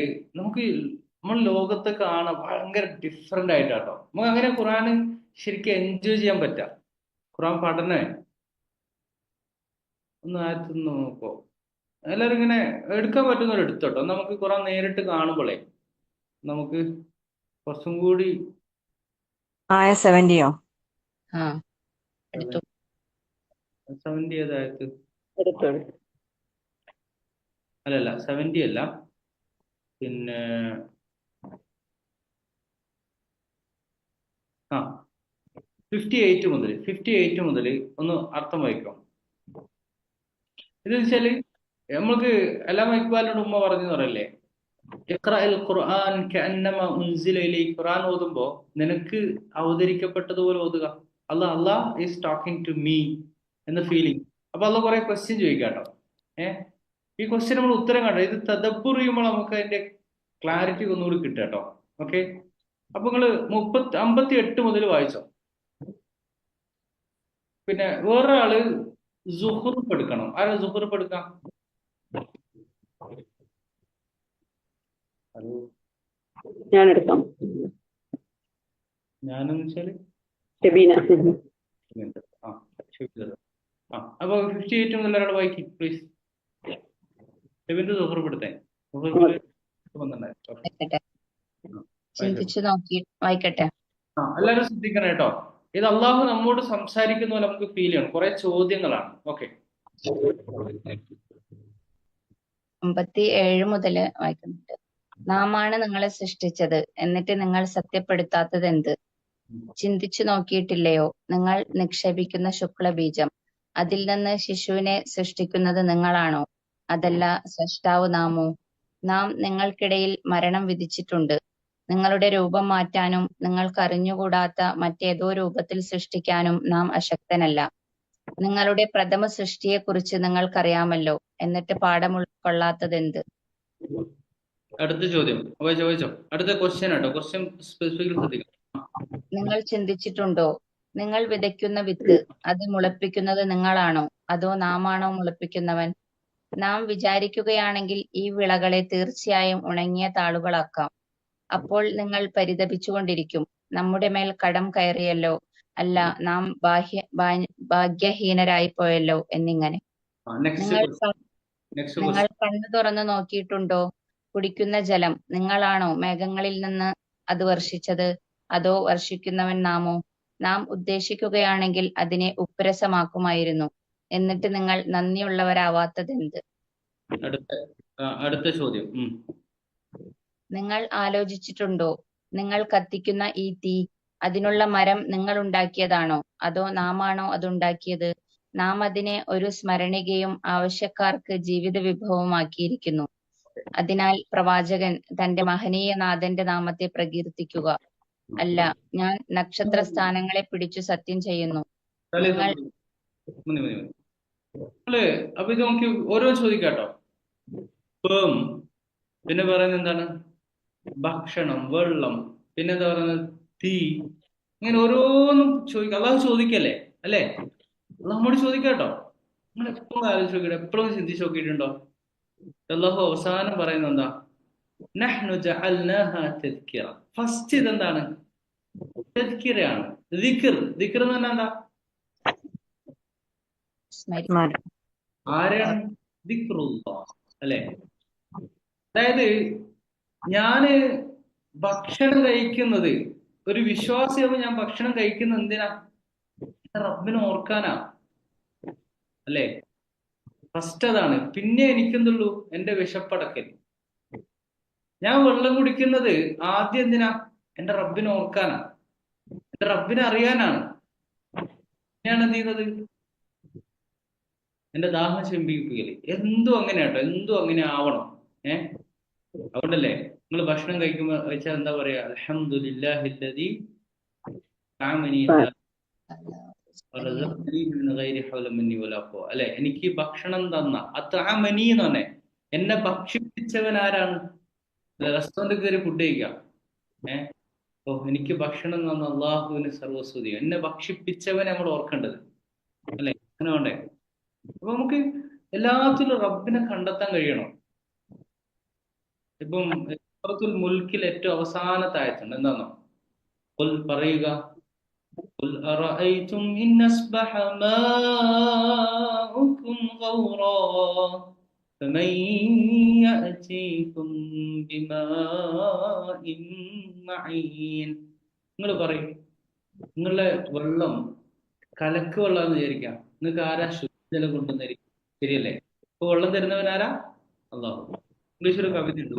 നമ്മൾ ലോകത്തെ കാണാൻ ഭയങ്കര ഡിഫറെന്റ് ആയിട്ടാട്ടോ. നമുക്ക് അങ്ങനെ ഖുറാന് ശരിക്കും എൻജോയ് ചെയ്യാൻ പറ്റാം. ഖുറാൻ പഠനമേ ഒന്ന് ആയത്തൊന്ന് നോക്കോ. എല്ലാവരും ഇങ്ങനെ എടുക്കാൻ പറ്റുന്നവർ എടുത്തോട്ടോ. നമുക്ക് ഖുറാൻ നേരിട്ട് കാണുമ്പോളേ നമുക്ക് കുറച്ചും കൂടി 70യോ? 70 ഏതായത്? എടുത്തോളൂ. അല്ലല്ല, 70 അല്ല, പിന്നെ 58 മുതൽ ഒന്ന് അർത്ഥം വായിക്കാം. ഇത് വെച്ചാല് നമ്മൾക്ക് എല്ലാം ഇക്ബാലിനോട് ഉമ്മ പറഞ്ഞു പറയല്ലേ, ഇഖ്റഅൽ ഖുർആൻ കഅന്നമാ ഉൻസില ഇലൈക. ഖുർആൻ ഓതുമ്പോ നിനക്ക് അവതരിക്കപ്പെട്ടതുപോലെ ഓതുക. അല്ലാഹ് ഈസ് ടോക്കിംഗ് ടു മീ എന്ന ഫീലിംഗ്. അപ്പൊ അല്ലാഹ് കുറെ ക്വസ്റ്റ്യൻ ചോദിക്കാട്ടോ. ഈ ക്വസ്റ്റ്യൻ നമ്മൾ ഉത്തരം കണ്ടോ. ഇത് തദബ്ബുർ ചെയ്യുമ്പോൾ നമുക്ക് അതിന്റെ ക്ലാരിറ്റി ഒന്നുകൂടി കിട്ടും കേട്ടോ. ഓക്കെ, അപ്പൊ നിങ്ങള് 58 മുതൽ വായിച്ചോ. പിന്നെ വേറൊരാള് സുഹ്റുഫ് എടുക്കണം. ആരാ സുഹ്റുഫ് എടുക്കാം? ഞാൻ എടുക്കാം. ഞാനെന്ന് വെച്ചാല് ഷെബീന. ആ ഷെബീന. ആ അപ്പൊ 58 മുതൽ ഒരാൾ വായിക്കും പ്ലീസ്. ഷെബിന്റെ സുഹൃപ്പെടുത്തേ വായിക്കട്ടെ, ചിന്തിച്ചു നോക്കി വായിക്കട്ടെ. ആ എല്ലാവരും ശ്രദ്ധിക്കണം കേട്ടോ. ഇത് അള്ളാഹു നമ്മോട് സംസാരിക്കുന്ന പോലെ നമുക്ക് ഫീൽ ചെയ്യണം. കുറെ ചോദ്യങ്ങളാണ്. ഓക്കെ, 57 മുതൽ വായിക്കുന്നുണ്ട്. നാമാണ് നിങ്ങളെ സൃഷ്ടിച്ചത്, എന്നിട്ട് നിങ്ങൾ സത്യപ്പെടുത്താത്തത് എന്ത്? ചിന്തിച്ചു നോക്കിയിട്ടില്ലയോ? നിങ്ങൾ നിക്ഷേപിക്കുന്ന ശുക്ലബീജം, അതിൽ നിന്ന് ശിശുവിനെ സൃഷ്ടിക്കുന്നത് നിങ്ങളാണോ? അതല്ല സ്രഷ്ടാവ് നാമോ? നാം നിങ്ങൾക്കിടയിൽ മരണം വിധിച്ചിട്ടുണ്ട്. നിങ്ങളുടെ രൂപം മാറ്റാനും നിങ്ങൾക്ക് അറിഞ്ഞുകൂടാത്ത മറ്റേതോ രൂപത്തിൽ സൃഷ്ടിക്കാനും നാം അശക്തനല്ല. നിങ്ങളുടെ പ്രഥമ സൃഷ്ടിയെക്കുറിച്ച് നിങ്ങൾക്കറിയാമല്ലോ, എന്നിട്ട് പാഠം ഉൾക്കൊള്ളാത്തതെന്ത്? അടുത്ത ചോദ്യം വായിച്ചോ. അടുത്ത ക്വസ്റ്റ്യൻ ആട്ടോ. ക്വസ്റ്റ്യൻ സ്പെസിഫിക്കലി ശ്രദ്ധിക്കണം. നിങ്ങൾ ചിന്തിച്ചിട്ടുണ്ടോ? നിങ്ങൾ വിതയ്ക്കുന്ന വിത്ത് അത് മുളപ്പിക്കുന്നത് നിങ്ങളാണോ, അതോ നാമാണോ മുളപ്പിക്കുന്നവൻ? നാം വിചാരിക്കുകയാണെങ്കിൽ ഈ വിളകളെ തീർച്ചയായും ഉണങ്ങിയ താളുകളാക്കാം. അപ്പോൾ നിങ്ങൾ പരിതപിച്ചുകൊണ്ടിരിക്കും, നമ്മുടെ മേൽ കടം കയറിയല്ലോ, അല്ല നാം ഭാഗ്യഹീനരായി പോയല്ലോ എന്നിങ്ങനെ. നിങ്ങൾ കണ്ണു തുറന്നു നോക്കിയിട്ടുണ്ടോ? കുടിക്കുന്ന ജലം നിങ്ങളാണോ മേഘങ്ങളിൽ നിന്ന് അത് വർഷിച്ചത്, അതോ വർഷിക്കുന്നവൻ നാമോ? നാം ഉദ്ദേശിക്കുകയാണെങ്കിൽ അതിനെ ഉപ്പുരസമാക്കുമായിരുന്നു. എന്നിട്ട് നിങ്ങൾ നന്ദിയുള്ളവരാവാത്തതെന്ത്? അടുത്ത ചോദ്യം. നിങ്ങൾ ആലോചിച്ചിട്ടുണ്ടോ? നിങ്ങൾ കത്തിക്കുന്ന ഈ തീ, അതിനുള്ള മരം നിങ്ങൾ ഉണ്ടാക്കിയതാണോ, അതോ നാമാണോ അതുണ്ടാക്കിയത്? നാം അതിനെ ഒരു സ്മരണികയും ആവശ്യക്കാർക്ക് ജീവിത വിഭവമാക്കിയിരിക്കുന്നു. അതിനാൽ പ്രവാചകൻ തന്റെ മഹനീയ നാഥന്റെ നാമത്തെ പ്രകീർത്തിക്കുക. അല്ല, ഞാൻ നക്ഷത്ര സ്ഥാനങ്ങളെ പിടിച്ചു സത്യം ചെയ്യുന്നു. അപ്പൊ ഇത് നമുക്ക് ഓരോ ചോദിക്കാട്ടോ. പിന്നെ പറയുന്നത് എന്താണ്? ഭക്ഷണം, വെള്ളം, പിന്നെന്താ പറയുന്നത്? തീ. ഇങ്ങനെ ഓരോന്നും ചോദിക്കാം. അള്ളാഹു ചോദിക്കല്ലേ അല്ലേ? നമ്മോട് ചോദിക്കാട്ടോ. നിങ്ങൾ എപ്പോഴും ആലോചിച്ച് നോക്കിയിട്ട് എപ്പോഴും ചിന്തിച്ച് നോക്കിയിട്ടുണ്ടോ? അള്ളാഹു അവസാനം പറയുന്നത് എന്താ? നഹ്നു ജഅൽനാഹാ തദ്കിറ. ഫസ്റ്റ് ഇതെന്താണ്? തദ്കിറയാണ്. ദിക്ർ എന്ന് പറഞ്ഞാൽ എന്താ? ആരാണ്? ദിക്റുല്ലാഹ് അല്ലെ? അതായത് ഞാന് ഭക്ഷണം കഴിക്കുന്നത്, ഒരു വിശ്വാസിയാവുമ്പോൾ ഞാൻ ഭക്ഷണം കഴിക്കുന്നത് എന്തിനാ? റബ്ബിനെ ഓർക്കാനാ അല്ലേ? ഫസ്റ്റ് അതാണ്. പിന്നെ എനിക്കെന്തുള്ളൂ? എന്റെ വിശപ്പടക്കൽ. ഞാൻ വെള്ളം കുടിക്കുന്നത് ആദ്യം എന്തിനാ? എന്റെ റബ്ബിനെ ഓർക്കാനാ, എന്റെ റബ്ബിനെ അറിയാനാണ്. പിന്നെയാണ് എന്ത് ചെയ്യുന്നത്? എന്റെ ദാഹം ശമിപ്പിക്കല്. എന്തും അങ്ങനെ കേട്ടോ, എന്തും അങ്ങനെ ആവണം. അതുകൊണ്ടല്ലേ നിങ്ങൾ ഭക്ഷണം കഴിക്കുമ്പോ വെച്ചാൽ എന്താ പറയാ? അൽഹംദുലില്ലാഹില്ലദീ അല്ലെ? എനിക്ക് ഭക്ഷണം തന്ന അത്അമനി എന്ന് പറഞ്ഞേ, എന്നെ ഭക്ഷിപ്പിച്ചവൻ ആരാണ്? റെസ്റ്റോറന്റ് കയറി ഫുഡ് കഴിക്കാം. ഓ എനിക്ക് ഭക്ഷണം തന്ന അള്ളാഹുവിന് സർവസ്തുതി. എന്നെ ഭക്ഷിപ്പിച്ചവനെ നമ്മൾ ഓർക്കേണ്ടത് അല്ലെ? അങ്ങനെ വേണ്ടേ? അപ്പൊ നമുക്ക് എല്ലാത്തിലും റബ്ബിനെ കണ്ടെത്താൻ കഴിയണം. ഇപ്പം സൂറത്തുൽ മുൽക്കിൽ ഏറ്റവും അവസാനത്തെ ആയത്തുണ്ട്. എന്താണോ? പറയുക, قل أرأيتم إن أصبح ماؤكم غورا فمن يأتيكم بماء معين. നിങ്ങൾ പറയും, നിങ്ങളുടെ വെള്ളം കലക്ക് വെള്ളം വിചാരിക്കാം. നിങ്ങൾക്ക് ആരാ ശുദ്ധജലം കൊണ്ടുവന്നിരിക്കും? ശരിയല്ലേ? ഇപ്പൊ വെള്ളം തരുന്നവൻ ആരാ? അല്ലാഹു. ഇംഗ്ലീഷ് ഒരു കവിത ഉണ്ട്,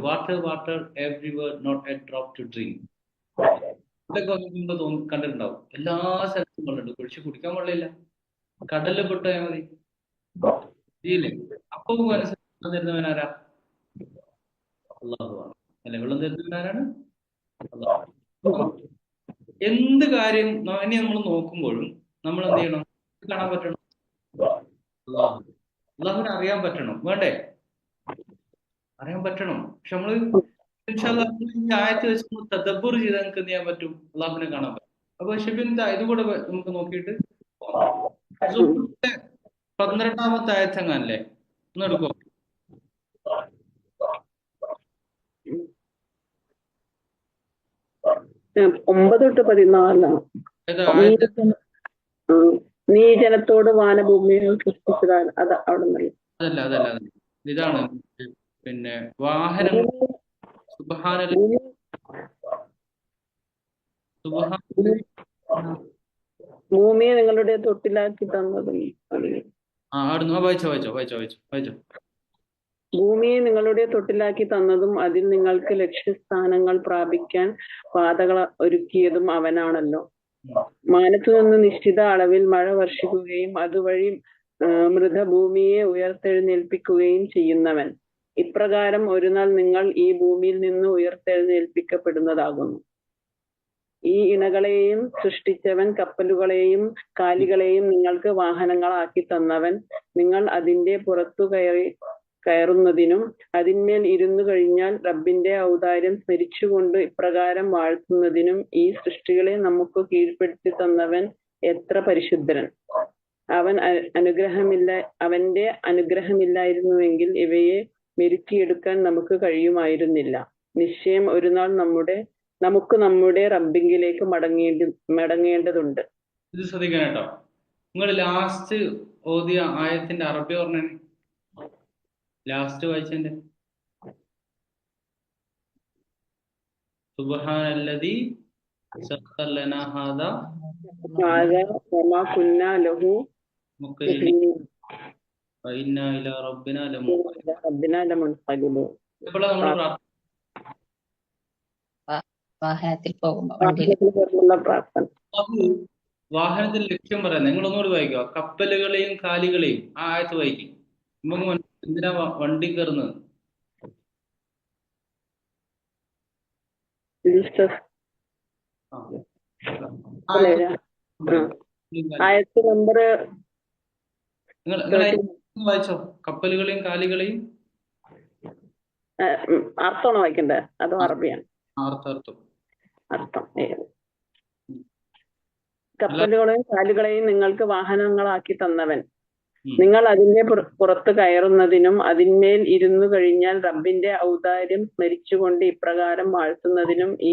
water everywhere not a drop to drink. ഇതൊക്കെ കണ്ടിട്ടുണ്ടാവും. എല്ലാ സ്ഥലത്തും വെള്ളമുണ്ട്, കുഴിച്ച് കുടിക്കാൻ വെള്ളമില്ല. കടലിൽ പെട്ടാൽ മതി, ശരിയല്ലേ? അപ്പൊ വെള്ളം തരുന്നവൻ ആരാ? അല്ലാഹു ആണ് അല്ലെ? വെള്ളം തരുന്നവൻ ആരാണ്? അല്ലാഹു. എന്ത് കാര്യം ഇനി നമ്മൾ നോക്കുമ്പോഴും നമ്മൾ എന്ത് ചെയ്യണം? കാണാൻ പറ്റണം, അള്ളാഹുവിനെ അറിയാൻ പറ്റണം. വേണ്ടേ? അറിയാൻ പറ്റണം. പക്ഷെ നമ്മള് ഈ ആയത്ത് വെച്ച് തദബ്ബുർ ചെയ്താൽ നമുക്ക് എന്ത് ചെയ്യാൻ പറ്റും? അള്ളാഹുവിനെ കാണാൻ പറ്റും. അപ്പൊ ഷെബിൻ ഇതുകൂടെ നമുക്ക് നോക്കിയിട്ട് 12ാമത്തെ ആയത്തെങ്ങാനല്ലേ ഒന്ന് എടുക്കോ? 9 തൊട്ട് 14. നീ നീ ജനത്തോട് വാനഭൂമികൾ സൃഷ്ടിച്ചതാണ് അത് അവിടെ നിന്ന് അതല്ല ഇതാണ് പിന്നെ വാഹനം സുബ്ഹാനല്ലാഹി ഭൂമിയെ നിങ്ങളുടെ തൊട്ടിലാക്കി തന്നതും വായിച്ചോ. ഭൂമിയെ നിങ്ങളുടെ തൊട്ടിലാക്കി തന്നതും അതിൽ നിങ്ങൾക്ക് ലക്ഷ്യസ്ഥാനങ്ങൾ പ്രാപിക്കാൻ പാതകൾ ഒരുക്കിയതും അവനാണല്ലോ. മാനത്തു നിന്ന് നിശ്ചിത അളവിൽ മഴ വർഷിക്കുകയും അതുവഴി മൃതഭൂമിയെ ഉയർത്തെഴുന്നേൽപ്പിക്കുകയും ചെയ്യുന്നവൻ. ഇപ്രകാരം ഒരു നാൾ നിങ്ങൾ ഈ ഭൂമിയിൽ നിന്ന് ഉയർത്തെഴുന്നേൽപ്പിക്കപ്പെടുന്നതാകുന്നു. ഈ ഇണകളെയും സൃഷ്ടിച്ചവൻ, കപ്പലുകളെയും കാലികളെയും നിങ്ങൾക്ക് വാഹനങ്ങളാക്കി തന്നവൻ, നിങ്ങൾ അതിന്റെ പുറത്തു കയറുന്നതിനും അതിന്മേൽ ഇരുന്നു കഴിഞ്ഞാൽ റബ്ബിന്റെ ഔദാര്യം സ്മരിച്ചുകൊണ്ട് ഇപ്രകാരം വാഴ്ത്തുന്നതിനും ഈ സൃഷ്ടികളെ നമുക്ക് കീഴ്പ്പെടുത്തി തന്നവൻ എത്ര പരിശുദ്ധൻ. അവന്റെ അനുഗ്രഹമില്ലായിരുന്നുവെങ്കിൽ ഇവയെ മെരുക്കിയെടുക്കാൻ നമുക്ക് കഴിയുമായിരുന്നില്ല. നിശ്ചയം ഒരു നാൾ നമുക്ക് നമ്മുടെ റബ്ബിങ്കിലേക്ക് മടങ്ങേണ്ടതുണ്ട്. ഇത് ശ്രദ്ധിക്കണം കേട്ടോ. നിങ്ങൾ ലാസ്റ്റ് ഓതിയ ആയത്തിന്റെ അറബി പറഞ്ഞേ, ലാസ്റ്റ് വായിച്ചതിന്റെ. സുബ്ഹാനല്ലദീ സഖ്ഖറ ലനാ ഹാദാ വമാ കുന്നാ ലഹു മുഖ്രിനീൻ വഇന്നാ ഇലാ റബ്ബിനാ ലമുൻഖലിബൂൻ. ഇപ്പോൾ നമ്മൾ വാഹനത്തിൽ പോകുമ്പോ വാഹനത്തിൽ ലക്ഷ്യം പറയാം. നിങ്ങൾ ഒന്നുകൂടി വായിക്കുക. കപ്പലുകളെയും കാലികളെയും ആ ആയത്ത് വായിക്കും. എന്തിനാ വണ്ടി കയറുന്നത്? ആയത്ത് നമ്പർ നിങ്ങൾ വായിച്ചോ. കപ്പലുകളെയും കാലികളെയും അർത്ഥമാണോ വായിക്കണ്ടേ അതോ അറബിയാണ്? അർത്ഥം. കപ്പലുകളെയും കാലുകളെയും നിങ്ങൾക്ക് വാഹനങ്ങളാക്കി തന്നവൻ, നിങ്ങൾ അതിന്റെ പുറത്ത് കയറുന്നതിനും അതിന്മേൽ ഇരുന്നു കഴിഞ്ഞാൽ റബ്ബിന്റെ ഔദാര്യം സ്മരിച്ചുകൊണ്ട് ഇപ്രകാരം വാഴ്ത്തുന്നതിനും ഈ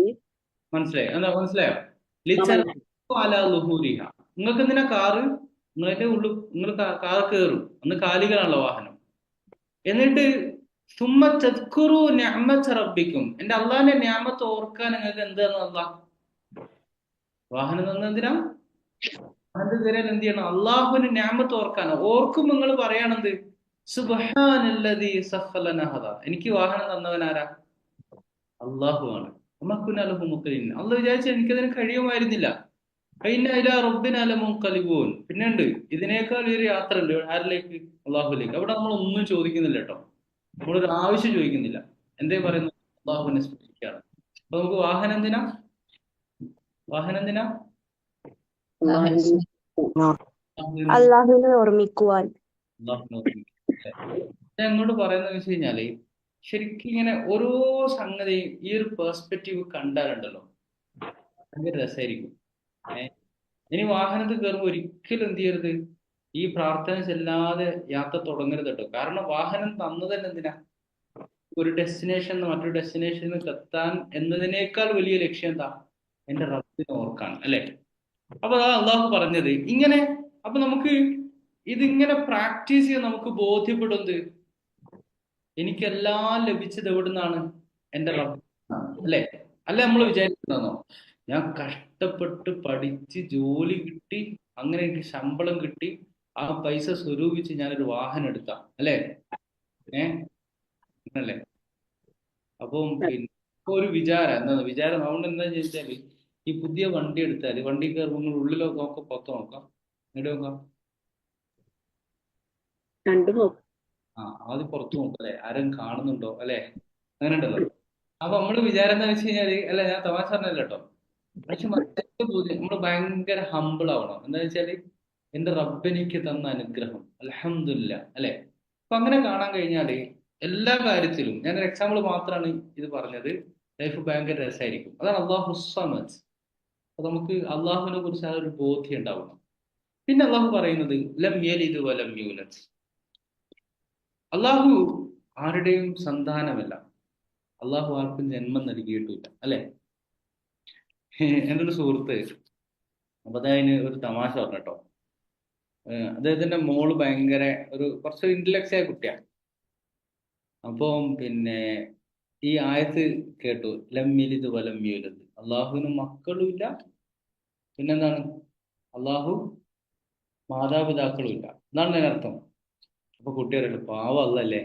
മനസ്സിലായോ? നിങ്ങൾക്ക് എന്തിനാ കാറ്? നിങ്ങളുടെ ഉള്ളു നിങ്ങൾ കാർ കയറും. അന്ന് കാലികളാണല്ലോ വാഹനം. എന്നിട്ട് സുമ്മ തദ്കുറു നിഅമത റബ്ബിക്കും, എന്റെ അള്ളാഹിന്റെ നിഅമത്ത് ഓർക്കാൻ നിങ്ങൾക്ക് എന്താന്ന് അള്ളാഹ് വാഹനം തന്നെന്തിനാ? വാഹനത്തിൽ കയറിയാൽ എന്ത് ചെയ്യണം? അള്ളാഹുവിന്റെ നിഅമത്ത് ഓർക്കാനോ. ഓർക്കും നിങ്ങൾ പറയണത് സുബ്ഹാനല്ലദീ സഖ്ഖറ ലനാ ഹാദാ, എനിക്ക് വാഹനം തന്നവൻ ആരാ? അള്ളാഹു ആണ്. വമാ കുന്നാ ലഹു മുഖ്രിനീൻ, അള്ളാഹ് വിചാരിച്ച എനിക്കതിന് കഴിയുമായിരുന്നില്ല. വഇന്നാ ഇലാ റബ്ബിനാ ലമുൻഖലിബൂൻ, പിന്നെയുണ്ട് ഇതിനേക്കാൾ ഒരു യാത്ര ഉണ്ട്. ആരിലേക്ക്? അള്ളാഹുലേക്ക്. അവിടെ നമ്മൾ ഒന്നും ചോദിക്കുന്നില്ല കേട്ടോ. നമ്മളൊരു ആവശ്യം ചോദിക്കുന്നില്ല. എന്തേ പറയുന്നത്? അള്ളാഹുവിനെ സ്മരിക്കുകയാണ്. അപ്പൊ നമുക്ക് വാഹനം എന്തിനാ? അള്ളാഹുവിനെ ഓർമ്മിക്കുവാൻ. ഞാൻ എങ്ങോട്ട് പറയുന്നത് വെച്ച് കഴിഞ്ഞാല്, ശരിക്കും ഇങ്ങനെ ഓരോ സംഗതിയും ഈ ഒരു പെർസ്പെക്റ്റീവ് കണ്ടാലുണ്ടല്ലോ ഭയങ്കര രസമായിരിക്കും. ഇനി വാഹനത്തിൽ കയറുമ്പോൾ ഒരിക്കലും എന്ത് ചെയ്യരുത്, ഈ പ്രാർത്ഥന ചെല്ലാതെ യാത്ര തുടങ്ങരുത് കേട്ടോ. കാരണം വാഹനം തന്നത് തന്നെ എന്തിനാ? ഒരു ഡെസ്റ്റിനേഷൻ മറ്റൊരു ഡെസ്റ്റിനേഷനിൽ എത്താൻ എന്നതിനേക്കാൾ വലിയ ലക്ഷ്യം എന്താ? എന്റെ റബ്ബിനെ ഓർക്കാൻ, അല്ലെ? അപ്പൊ അള്ളാഹു പറഞ്ഞത് ഇങ്ങനെ. അപ്പൊ നമുക്ക് ഇതിങ്ങനെ പ്രാക്ടീസ് ചെയ്യാൻ നമുക്ക് ബോധ്യപ്പെടുന്നത് എനിക്കെല്ലാം ലഭിച്ചത് എവിടുന്നാണ്? എന്റെ റബ്ബ്, അല്ലെ? അല്ലെ നമ്മൾ വിചാരിക്കുന്നോ ഞാൻ കഷ്ടപ്പെട്ട് പഠിച്ച് ജോലി കിട്ടി, അങ്ങനെ എനിക്ക് ശമ്പളം കിട്ടി, ആ പൈസ സ്വരൂപിച്ച് ഞാനൊരു വാഹനം എടുത്താം, അല്ലേ? അല്ലേ? അപ്പം പിന്നെ ഒരു വിചാരം അതുകൊണ്ട് എന്താ ചോദിച്ചാല്, ഈ പുതിയ വണ്ടി എടുത്താല് വണ്ടി കയറുമ്പോൾ നിങ്ങൾ ഉള്ളിലൊക്കെ നോക്കാം, പുറത്ത് നോക്കാം, എവിടെ നോക്കാം? ആദ്യം പുറത്ത് നോക്കാം, അല്ലെ? ആരും കാണുന്നുണ്ടോ, അല്ലെ? അങ്ങനെ ഉണ്ടല്ലോ. അപ്പൊ നമ്മള് വിചാരം എന്താ വെച്ച് കഴിഞ്ഞാല്, അല്ല ഞാൻ തമാശ പറഞ്ഞല്ല കേട്ടോ, പക്ഷെ നമ്മള് ഭയങ്കര ഹമ്പിൾ ആവണം. എന്താ വെച്ചാല് എന്റെ റബ്ബെനിക്ക് തന്ന അനുഗ്രഹം അൽഹംദുലില്ലാ, അല്ലെ? അപ്പൊ അങ്ങനെ കാണാൻ കഴിഞ്ഞാല് എല്ലാ കാര്യത്തിലും, ഞാനൊരു എക്സാമ്പിൾ മാത്രമാണ് ഇത് പറഞ്ഞത്, ലൈഫ് ഭയങ്കര രസമായിരിക്കും. അതാണ് അള്ളാഹു സമദ്. അപ്പൊ നമുക്ക് അള്ളാഹുവിനെ കുറിച്ച് ആ ഒരു ബോധ്യം ഉണ്ടാവണം. പിന്നെ അള്ളാഹു പറയുന്നത് ലം യലിദ് വലം യൂലദ്, അള്ളാഹു ആരുടെയും സന്താനമല്ല, അള്ളാഹു ആർക്കും ജന്മം നൽകിയിട്ടില്ല, അല്ലെ? എൻ്റെ ഒരു സുഹൃത്ത് അപ്പൊ അതിന് ഒരു തമാശ പറഞ്ഞു കേട്ടോ. അദ്ദേഹത്തിന്റെ മോള് ഭയങ്കര കുറച്ച് ഇന്റലക്ച്വൽ ആയ കുട്ടിയാണ്. അപ്പം പിന്നെ ഈ ആയത്ത് കേട്ടു, ലം യലിദ് വലം യൂലദ്, അള്ളാഹുവിന് മക്കളും ഇല്ല, പിന്നെന്താണ്, അള്ളാഹു മാതാപിതാക്കളും ഇല്ല എന്നാണ് അതിനർത്ഥം. അപ്പൊ കുട്ടി അറിയില്ല, പാവം അല്ലല്ലേ,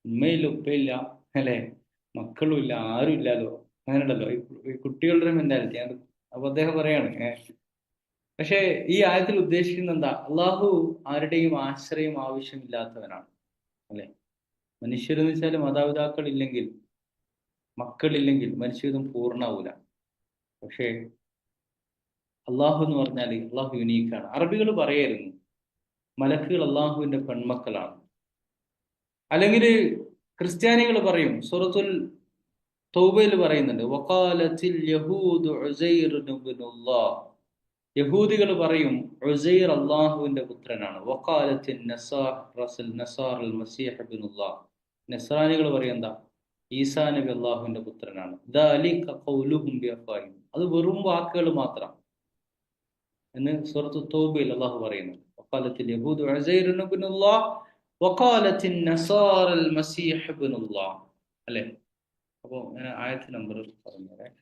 ഉമ്മയില്ല ഉപ്പയില്ല അല്ലേ, മക്കളും ഇല്ല, ആരും ഇല്ലല്ലോ, അങ്ങനെ ഉണ്ടല്ലോ ഈ കുട്ടികളുടെ മെന്റാലിറ്റി. അപ്പൊ അദ്ദേഹം പറയാണ് പക്ഷേ ഈ ആയത്തിൽ ഉദ്ദേശിക്കുന്നത് എന്താ, അള്ളാഹു ആരുടെയും ആശ്രയം ആവശ്യമില്ലാത്തവനാണ് അല്ലെ. മനുഷ്യരെന്ന് വെച്ചാൽ മാതാപിതാക്കൾ ഇല്ലെങ്കിൽ, മക്കളില്ലെങ്കിൽ മനുഷ്യതും പൂർണ്ണാവൂല. പക്ഷേ അള്ളാഹു എന്ന് പറഞ്ഞാൽ അള്ളാഹു യുനീക്കാണ്. അറബികൾ പറയായിരുന്നു മലക്കുകൾ അള്ളാഹുവിന്റെ പെൺമക്കളാണ്. അല്ലെങ്കിൽ ക്രിസ്ത്യാനികൾ പറയും, സൂറത്തുൽ തൗബയിൽ പറയുന്നുണ്ട്, വഖാലത്തിൽ യഹൂദു ഉസൈറുൻ ഇബ്നുല്ലാഹ്, യഹൂദികൾ പറയും ഉസൈർ അള്ളാഹുവിന്റെ പുത്രനാണ്. വഖാലത്തിൻ നസാറൽ മസീഹ് ഇബ്നുല്ലാഹ്, നസ്രാനികൾ പറയും എന്താ, ഈസാ നബി അള്ളാഹുവിന്റെ പുത്രനാണ്. ദാലിക ഖൗലുഹും ബിഅഫ്വാഹിം, അത് വെറും വാക്കുകൾ മാത്രം എന്ന് സൂറത്തു തൗബയിൽ അള്ളാഹു പറയുന്നു. വഖാലത്തിൽ യഹൂദു ഉസൈറുൻ ഇബ്നുല്ലാഹ് വഖാലത്തിൻ നസാറൽ മസീഹ് ഇബ്നുല്ലാഹ് അല്ലേ. അപ്പോൾ ഞാൻ ആയത്ത് നമ്പർ പറഞ്ഞുതരാം.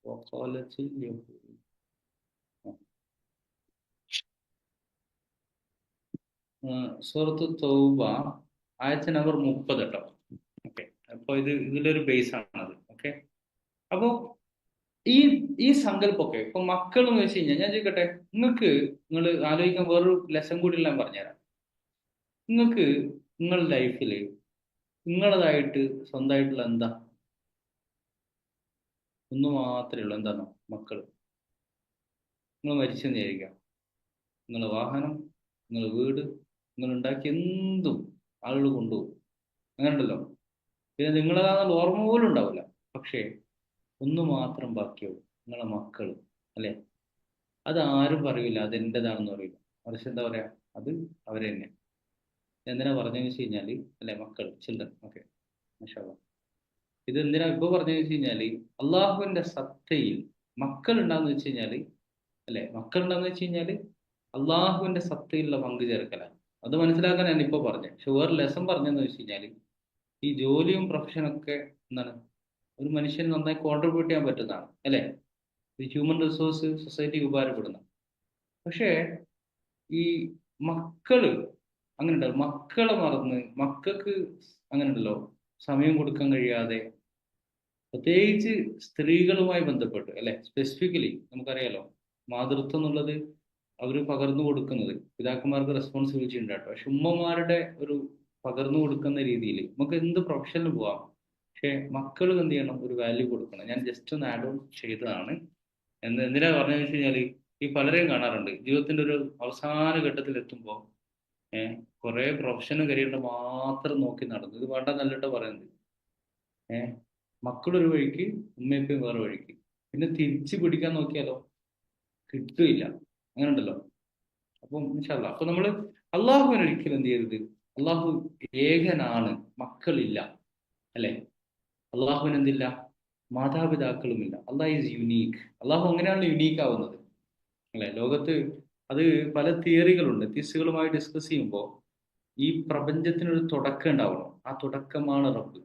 വഖാലത്തിൽ യഹൂദു, സൂറത്തു തൗബ ആയത്ത് നമ്പർ 30 കേട്ടോ. ഓക്കെ, അപ്പോൾ ഇതിലൊരു ബേസ് ആണത്. ഓക്കെ, അപ്പോൾ ഈ സങ്കല്പമൊക്കെ ഇപ്പൊ മക്കൾ എന്ന് വെച്ച് കഴിഞ്ഞാൽ, ഞാൻ ചോദിക്കട്ടെ, നിങ്ങൾ ആലോചിക്കാൻ വേറൊരു ലെസൺ കൂടി ഞാൻ പറഞ്ഞുതരാം. നിങ്ങൾക്ക് നിങ്ങളുടെ ലൈഫിൽ നിങ്ങളതായിട്ട് സ്വന്തമായിട്ടുള്ള എന്താ, ഒന്ന് മാത്രമേ ഉള്ളൂ. എന്താണോ മക്കൾ. നിങ്ങൾ മരിച്ചെന്ന് വിചാരിക്കാം, നിങ്ങളുടെ വാഹനം, നിങ്ങളുടെ വീട്, നിങ്ങൾ ഉണ്ടാക്കിയ എന്തും ആളുകൾ കൊണ്ടുപോകും, അങ്ങനെ ഉണ്ടല്ലോ. പിന്നെ നിങ്ങളതാണെന്നുള്ള ഓർമ്മ പോലും ഉണ്ടാവില്ല. പക്ഷേ ഒന്ന് മാത്രം ബാക്കിയാവും, നിങ്ങളെ മക്കൾ അല്ലേ. അത് ആരും പറയില്ല അതെൻ്റെതാണെന്ന് പറയില്ല, മറിച്ച് എന്താ പറയാ, അത് അവരെ തന്നെ. എന്തിനാ പറഞ്ഞതെന്ന് വെച്ച് കഴിഞ്ഞാൽ അല്ലെ, മക്കൾ, ചിൽഡ്രൻ. ഓക്കെ, മാഷാ അല്ലാഹ്. ഇത് എന്തിനാ ഇപ്പോൾ പറഞ്ഞതെന്ന് വെച്ച് കഴിഞ്ഞാൽ, അള്ളാഹുവിന്റെ സത്തയിൽ മക്കൾ ഉണ്ടാന്ന് വെച്ച് കഴിഞ്ഞാൽ അല്ലെ, മക്കൾ ഉണ്ടാന്ന് വെച്ച് കഴിഞ്ഞാൽ അള്ളാഹുവിന്റെ സത്തയിലുള്ള പങ്കു ചേർക്കലാണ്. അത് മനസ്സിലാക്കാൻ ഞാൻ ഇപ്പോൾ പറഞ്ഞത്. പക്ഷെ വേറെ ലെസൺ പറഞ്ഞതെന്ന് വെച്ച് കഴിഞ്ഞാൽ, ഈ ജോലിയും പ്രൊഫഷനൊക്കെ എന്താണ്, ഒരു മനുഷ്യന് നന്നായി കോൺട്രിബ്യൂട്ട് ചെയ്യാൻ പറ്റുന്നതാണ് അല്ലേ. ഹ്യൂമൻ റിസോഴ്സ് സൊസൈറ്റിക്ക് ഉപകാരപ്പെടുന്ന. പക്ഷേ ഈ മക്കള് അങ്ങനെ ഉണ്ടല്ലോ, മക്കളെ മറന്ന് മക്കൾക്ക് അങ്ങനെ ഉണ്ടല്ലോ സമയം കൊടുക്കാൻ കഴിയാതെ, പ്രത്യേകിച്ച് സ്ത്രീകളുമായി ബന്ധപ്പെട്ട് അല്ലെ, സ്പെസിഫിക്കലി നമുക്കറിയാലോ മാതൃത്വം എന്നുള്ളത് അവർ പകർന്നു കൊടുക്കുന്നത്, പിതാക്കന്മാർക്ക് റെസ്പോൺസിബിലിറ്റി ഉണ്ട് കേട്ടോ. പക്ഷെ ഉമ്മമാരുടെ ഒരു പകർന്നു കൊടുക്കുന്ന രീതിയിൽ നമുക്ക് എന്ത് പ്രൊഫഷനിൽ പോവാം, പക്ഷെ മക്കൾ എന്ത് ചെയ്യണം, ഒരു വാല്യൂ കൊടുക്കണം. ഞാൻ ജസ്റ്റ് ഒന്ന് ആഡ് ഓൺ ചെയ്തതാണ്. എന്തിനാ പറഞ്ഞതെന്ന് വെച്ച് കഴിഞ്ഞാൽ, ഈ പലരെയും കാണാറുണ്ട് ജീവിതത്തിന്റെ ഒരു അവസാന ഘട്ടത്തിൽ എത്തുമ്പോൾ കുറെ പ്രൊഫഷനും കരിയറിന്റെ മാത്രം നോക്കി നടന്നു. ഇത് വേണ്ട നല്ലിട്ട് പറയുന്നത്. മക്കളൊരു വഴിക്ക്, ഉമ്മയപ്പയും വേറെ വഴിക്ക്. പിന്നെ തിരിച്ചു പിടിക്കാൻ നോക്കിയാലോ കിട്ടില്ല, അങ്ങനെ ഉണ്ടല്ലോ. അപ്പം ഇൻഷാ അല്ലാഹ്, അപ്പൊ നമ്മള് അള്ളാഹുവിനെ ഒരിക്കലും എന്ത് ചെയ്യരുത്, അള്ളാഹു ഏകനാണ്, മക്കളില്ല അല്ലെ. അള്ളാഹുവിന് എന്തില്ല, മാതാപിതാക്കളുമില്ല. അള്ളാഹ് ഈസ് യുനീക്ക്. അള്ളാഹു അങ്ങനെയാണ് യുനീക്ക് ആവുന്നത് അല്ലെ. ലോകത്ത് അത് പല തിയറികളുണ്ട്. തിയറികളുമായി ഡിസ്കസ് ചെയ്യുമ്പോൾ ഈ പ്രപഞ്ചത്തിനൊരു തുടക്കം ഉണ്ടാവണം. ആ തുടക്കമാണ് റബ്ബ്.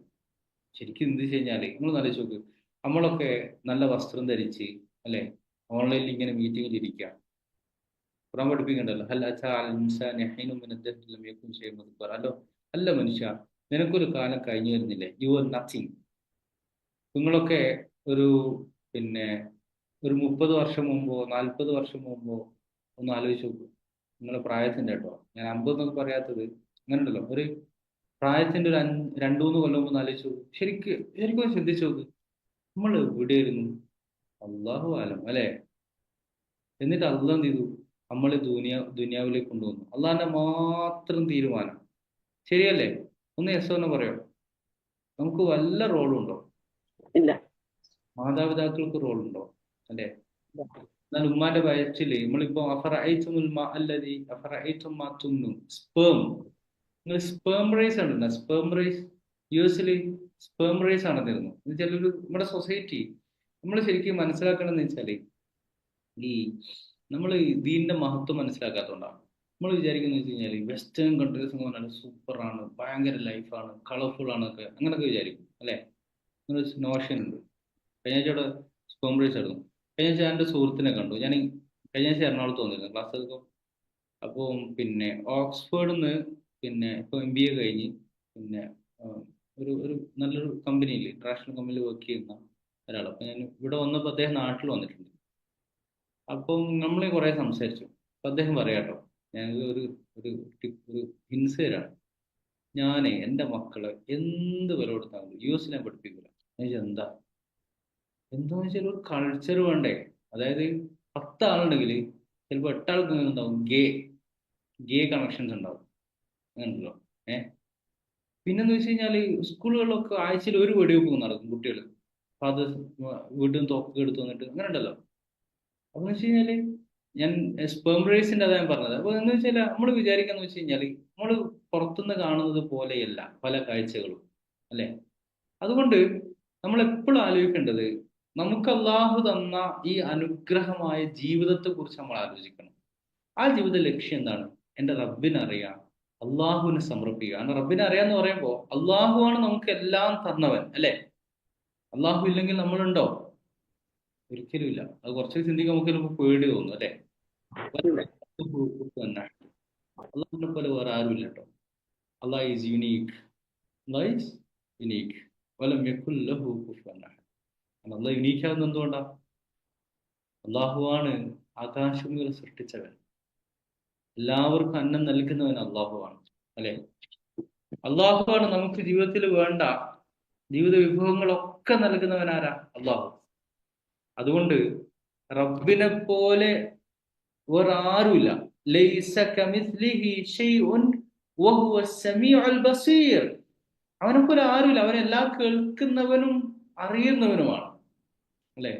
ശരിക്കും എന്ത് വെച്ച് കഴിഞ്ഞാൽ, നിങ്ങൾ നല്ല ചോക്ക്, നമ്മളൊക്കെ നല്ല വസ്ത്രം ധരിച്ച് അല്ലെ, ഓൺലൈനിൽ ഇങ്ങനെ മീറ്റിങ്ങിൽ ഇരിക്കുക, ഖുർആൻ പഠിപ്പിക്കണ്ടല്ലോ, അല്ലോ, അല്ല മനുഷ്യ, നിനക്കൊരു കാലം കഴിഞ്ഞു വരുന്നില്ലേ, യു ആർ നത്തിങ്. നിങ്ങളൊക്കെ ഒരു പിന്നെ ഒരു 30 വർഷം മുമ്പോ 40 വർഷം മുമ്പോ ഒന്ന് ആലോചിച്ച് നോക്കൂ. നിങ്ങളുടെ പ്രായത്തിന്റെ കേട്ടോ, ഞാൻ 50 എന്നൊക്കെ പറയാത്തത്, അങ്ങനെ ഉണ്ടല്ലോ, ഒരു പ്രായത്തിന്റെ ഒരു 2-3 കൊല്ലം മുമ്പ് ആലോചിച്ച് നോക്കൂ. ശരിക്കും ശ്രദ്ധിച്ചു നോക്ക്, നമ്മൾ എവിടെയായിരുന്നു, അള്ളാഹു ആലം അല്ലെ. എന്നിട്ട് അള്ളാഹ് എന്ത് ചെയ്തു, നമ്മളെ ദുനിയാവിലേക്ക് കൊണ്ടുവന്നു. അള്ളാഹിന്റെ മാത്രം തീരുമാനം ശരിയല്ലേ. ഒന്ന് യെസ് പറയോ, നമുക്ക് വല്ല റോളുണ്ടോ? ഇല്ല. മാതാപിതാക്കൾക്ക് റോളുണ്ടോ അല്ലെ. എന്നാൽ ഉമ്മാന്റെ വയറ്റില് നമ്മളിപ്പോ സ്പേം, നിങ്ങൾ സ്പേം റൈസ് ഉണ്ടല്ലോ, സ്പേം റൈസ് യുഎസിൽ സ്പേം റൈസ് നടന്നിരുന്നു. എന്നുവെച്ചാൽ നമ്മുടെ സൊസൈറ്റി നമ്മൾ ശരിക്കും മനസ്സിലാക്കണം എന്ന് വെച്ചാല്, ഈ നമ്മൾ ദീനിന്റെ മഹത്വം മനസ്സിലാക്കാത്തതുകൊണ്ടാണ്. നമ്മൾ വിചാരിക്കുന്നത് വെച്ച് കഴിഞ്ഞാൽ വെസ്റ്റേൺ കൺട്രീസ് എന്ന് പറഞ്ഞാൽ സൂപ്പറാണ്, ഭയങ്കര ലൈഫാണ്, കളർഫുൾ ആണൊക്കെ അങ്ങനെയൊക്കെ വിചാരിക്കും അല്ലേ? അങ്ങനെ നോഷൻ ഉണ്ട്. കഴിഞ്ഞ ആഴ്ച അവിടെ സ്പോം റേസ് ആയിരുന്നു. കഴിഞ്ഞ ആഴ്ച എൻ്റെ സുഹൃത്തിനെ കണ്ടു. ഞാൻ കഴിഞ്ഞ ആഴ്ച എറണാകുളത്ത് വന്നിരുന്നു ക്ലാസ് എടുക്കും. അപ്പോൾ പിന്നെ ഓക്സ്ഫോർഡിൽ നിന്ന് പിന്നെ ഇപ്പോൾ MBA കഴിഞ്ഞ് പിന്നെ ഒരു നല്ലൊരു കമ്പനിയിൽ ഇന്റർനാഷണൽ കമ്പനിയിൽ വർക്ക് ചെയ്യുന്ന ഒരാൾ. അപ്പോൾ ഞാൻ ഇവിടെ വന്നപ്പോൾ അദ്ദേഹം നാട്ടിൽ വന്നിട്ടുണ്ട്. അപ്പം നമ്മൾ കുറേ സംസാരിച്ചു. അപ്പം അദ്ദേഹം പറയാട്ടോ, ഞാൻ ഒരു ഒരു ഒരു ഹിൻസ് തരാണ്. ഞാൻ എൻ്റെ മക്കളെ എന്ത് വില കൊടുത്താലും US ഞാൻ പഠിപ്പിക്കില്ല. എന്താ എന്താന്ന് വെച്ചാൽ ഒരു കൾച്ചർ വേണ്ടേ? അതായത് 10 ആളുണ്ടെങ്കിൽ ചിലപ്പോൾ 8 ആൾക്ക് ഇങ്ങനെ ഉണ്ടാവും ഗേ കണക്ഷൻസ് ഉണ്ടാവും. അങ്ങനെയല്ലോ. പിന്നെന്ന് വെച്ച് കഴിഞ്ഞാൽ സ്കൂളുകളിലൊക്കെ ആഴ്ചയിൽ ഒരു വെടിവെപ്പ് നടക്കും കുട്ടികൾ. അപ്പം അത് വീട്ടിൽ നിന്ന് തോക്കൊക്കെ എടുത്ത് വന്നിട്ട് അങ്ങനെ ഉണ്ടല്ലോ. അപ്പൊ എന്ന് വെച്ച് കഴിഞ്ഞാല് ഞാൻ സ്പെർം റേസിന്റെ അതാ ഞാൻ പറഞ്ഞത്. അപ്പൊ എന്ന് വെച്ചാൽ നമ്മൾ വിചാരിക്കാന്ന് വെച്ച് കഴിഞ്ഞാൽ നമ്മൾ പുറത്തുനിന്ന് കാണുന്നത് പോലെയല്ല പല കാഴ്ചകളും അല്ലെ? അതുകൊണ്ട് നമ്മൾ എപ്പോഴും ആലോചിക്കേണ്ടത് നമുക്ക് അള്ളാഹു തന്ന ഈ അനുഗ്രഹമായ ജീവിതത്തെ കുറിച്ച് നമ്മൾ ആലോചിക്കണം. ആ ജീവിത ലക്ഷ്യം എന്താണ്? എൻ്റെ റബ്ബിനറിയാം, അള്ളാഹുവിനെ സമർപ്പിക്കുക. കാരണം റബ്ബിനെ അറിയാന്ന് പറയുമ്പോൾ അള്ളാഹുവാണ് നമുക്ക് എല്ലാം തന്നവൻ അല്ലെ? അള്ളാഹു ഇല്ലെങ്കിൽ നമ്മളുണ്ടോ? ഒരിക്കലും ഇല്ല. അത് കുറച്ച് ചിന്തിക്കാൻ നമുക്ക് ചിലപ്പോൾ പേടി തോന്നും അല്ലെ? അള്ളാഹിനെ പോലെ വേറെ ആരും ഇല്ല കേട്ടോ. Allah is unique. Allah is unique. വലം യകുൽ ലഹു കുഫുവൻ അഹദ്. അള്ളാഹ് യുണീക്ക് ആവുന്നത് എന്തുകൊണ്ടാ? അള്ളാഹുവാണ് ആകാശങ്ങൾ സൃഷ്ടിച്ചവൻ. എല്ലാവർക്കും അന്നം നൽകുന്നവൻ അള്ളാഹുവാണ് അല്ലെ? അള്ളാഹുവാണ് നമുക്ക് ജീവിതത്തിൽ വേണ്ട ജീവിത വിഭവങ്ങളൊക്കെ നൽകുന്നവൻ ആരാ? അള്ളാഹു. അതുകൊണ്ട് റബ്ബിനെ പോലെ വേറെ ആരുമില്ല. ലൈസ കമിസ്ലിഹി ഷൈഉൻ വഹുവ സമീഉൽ ബസീർ. അവനെ പോലെ ആരുമില്ല. അവനെല്ലാം കേൾക്കുന്നവനും അറിയുന്നവനുമാണ് അല്ലെ?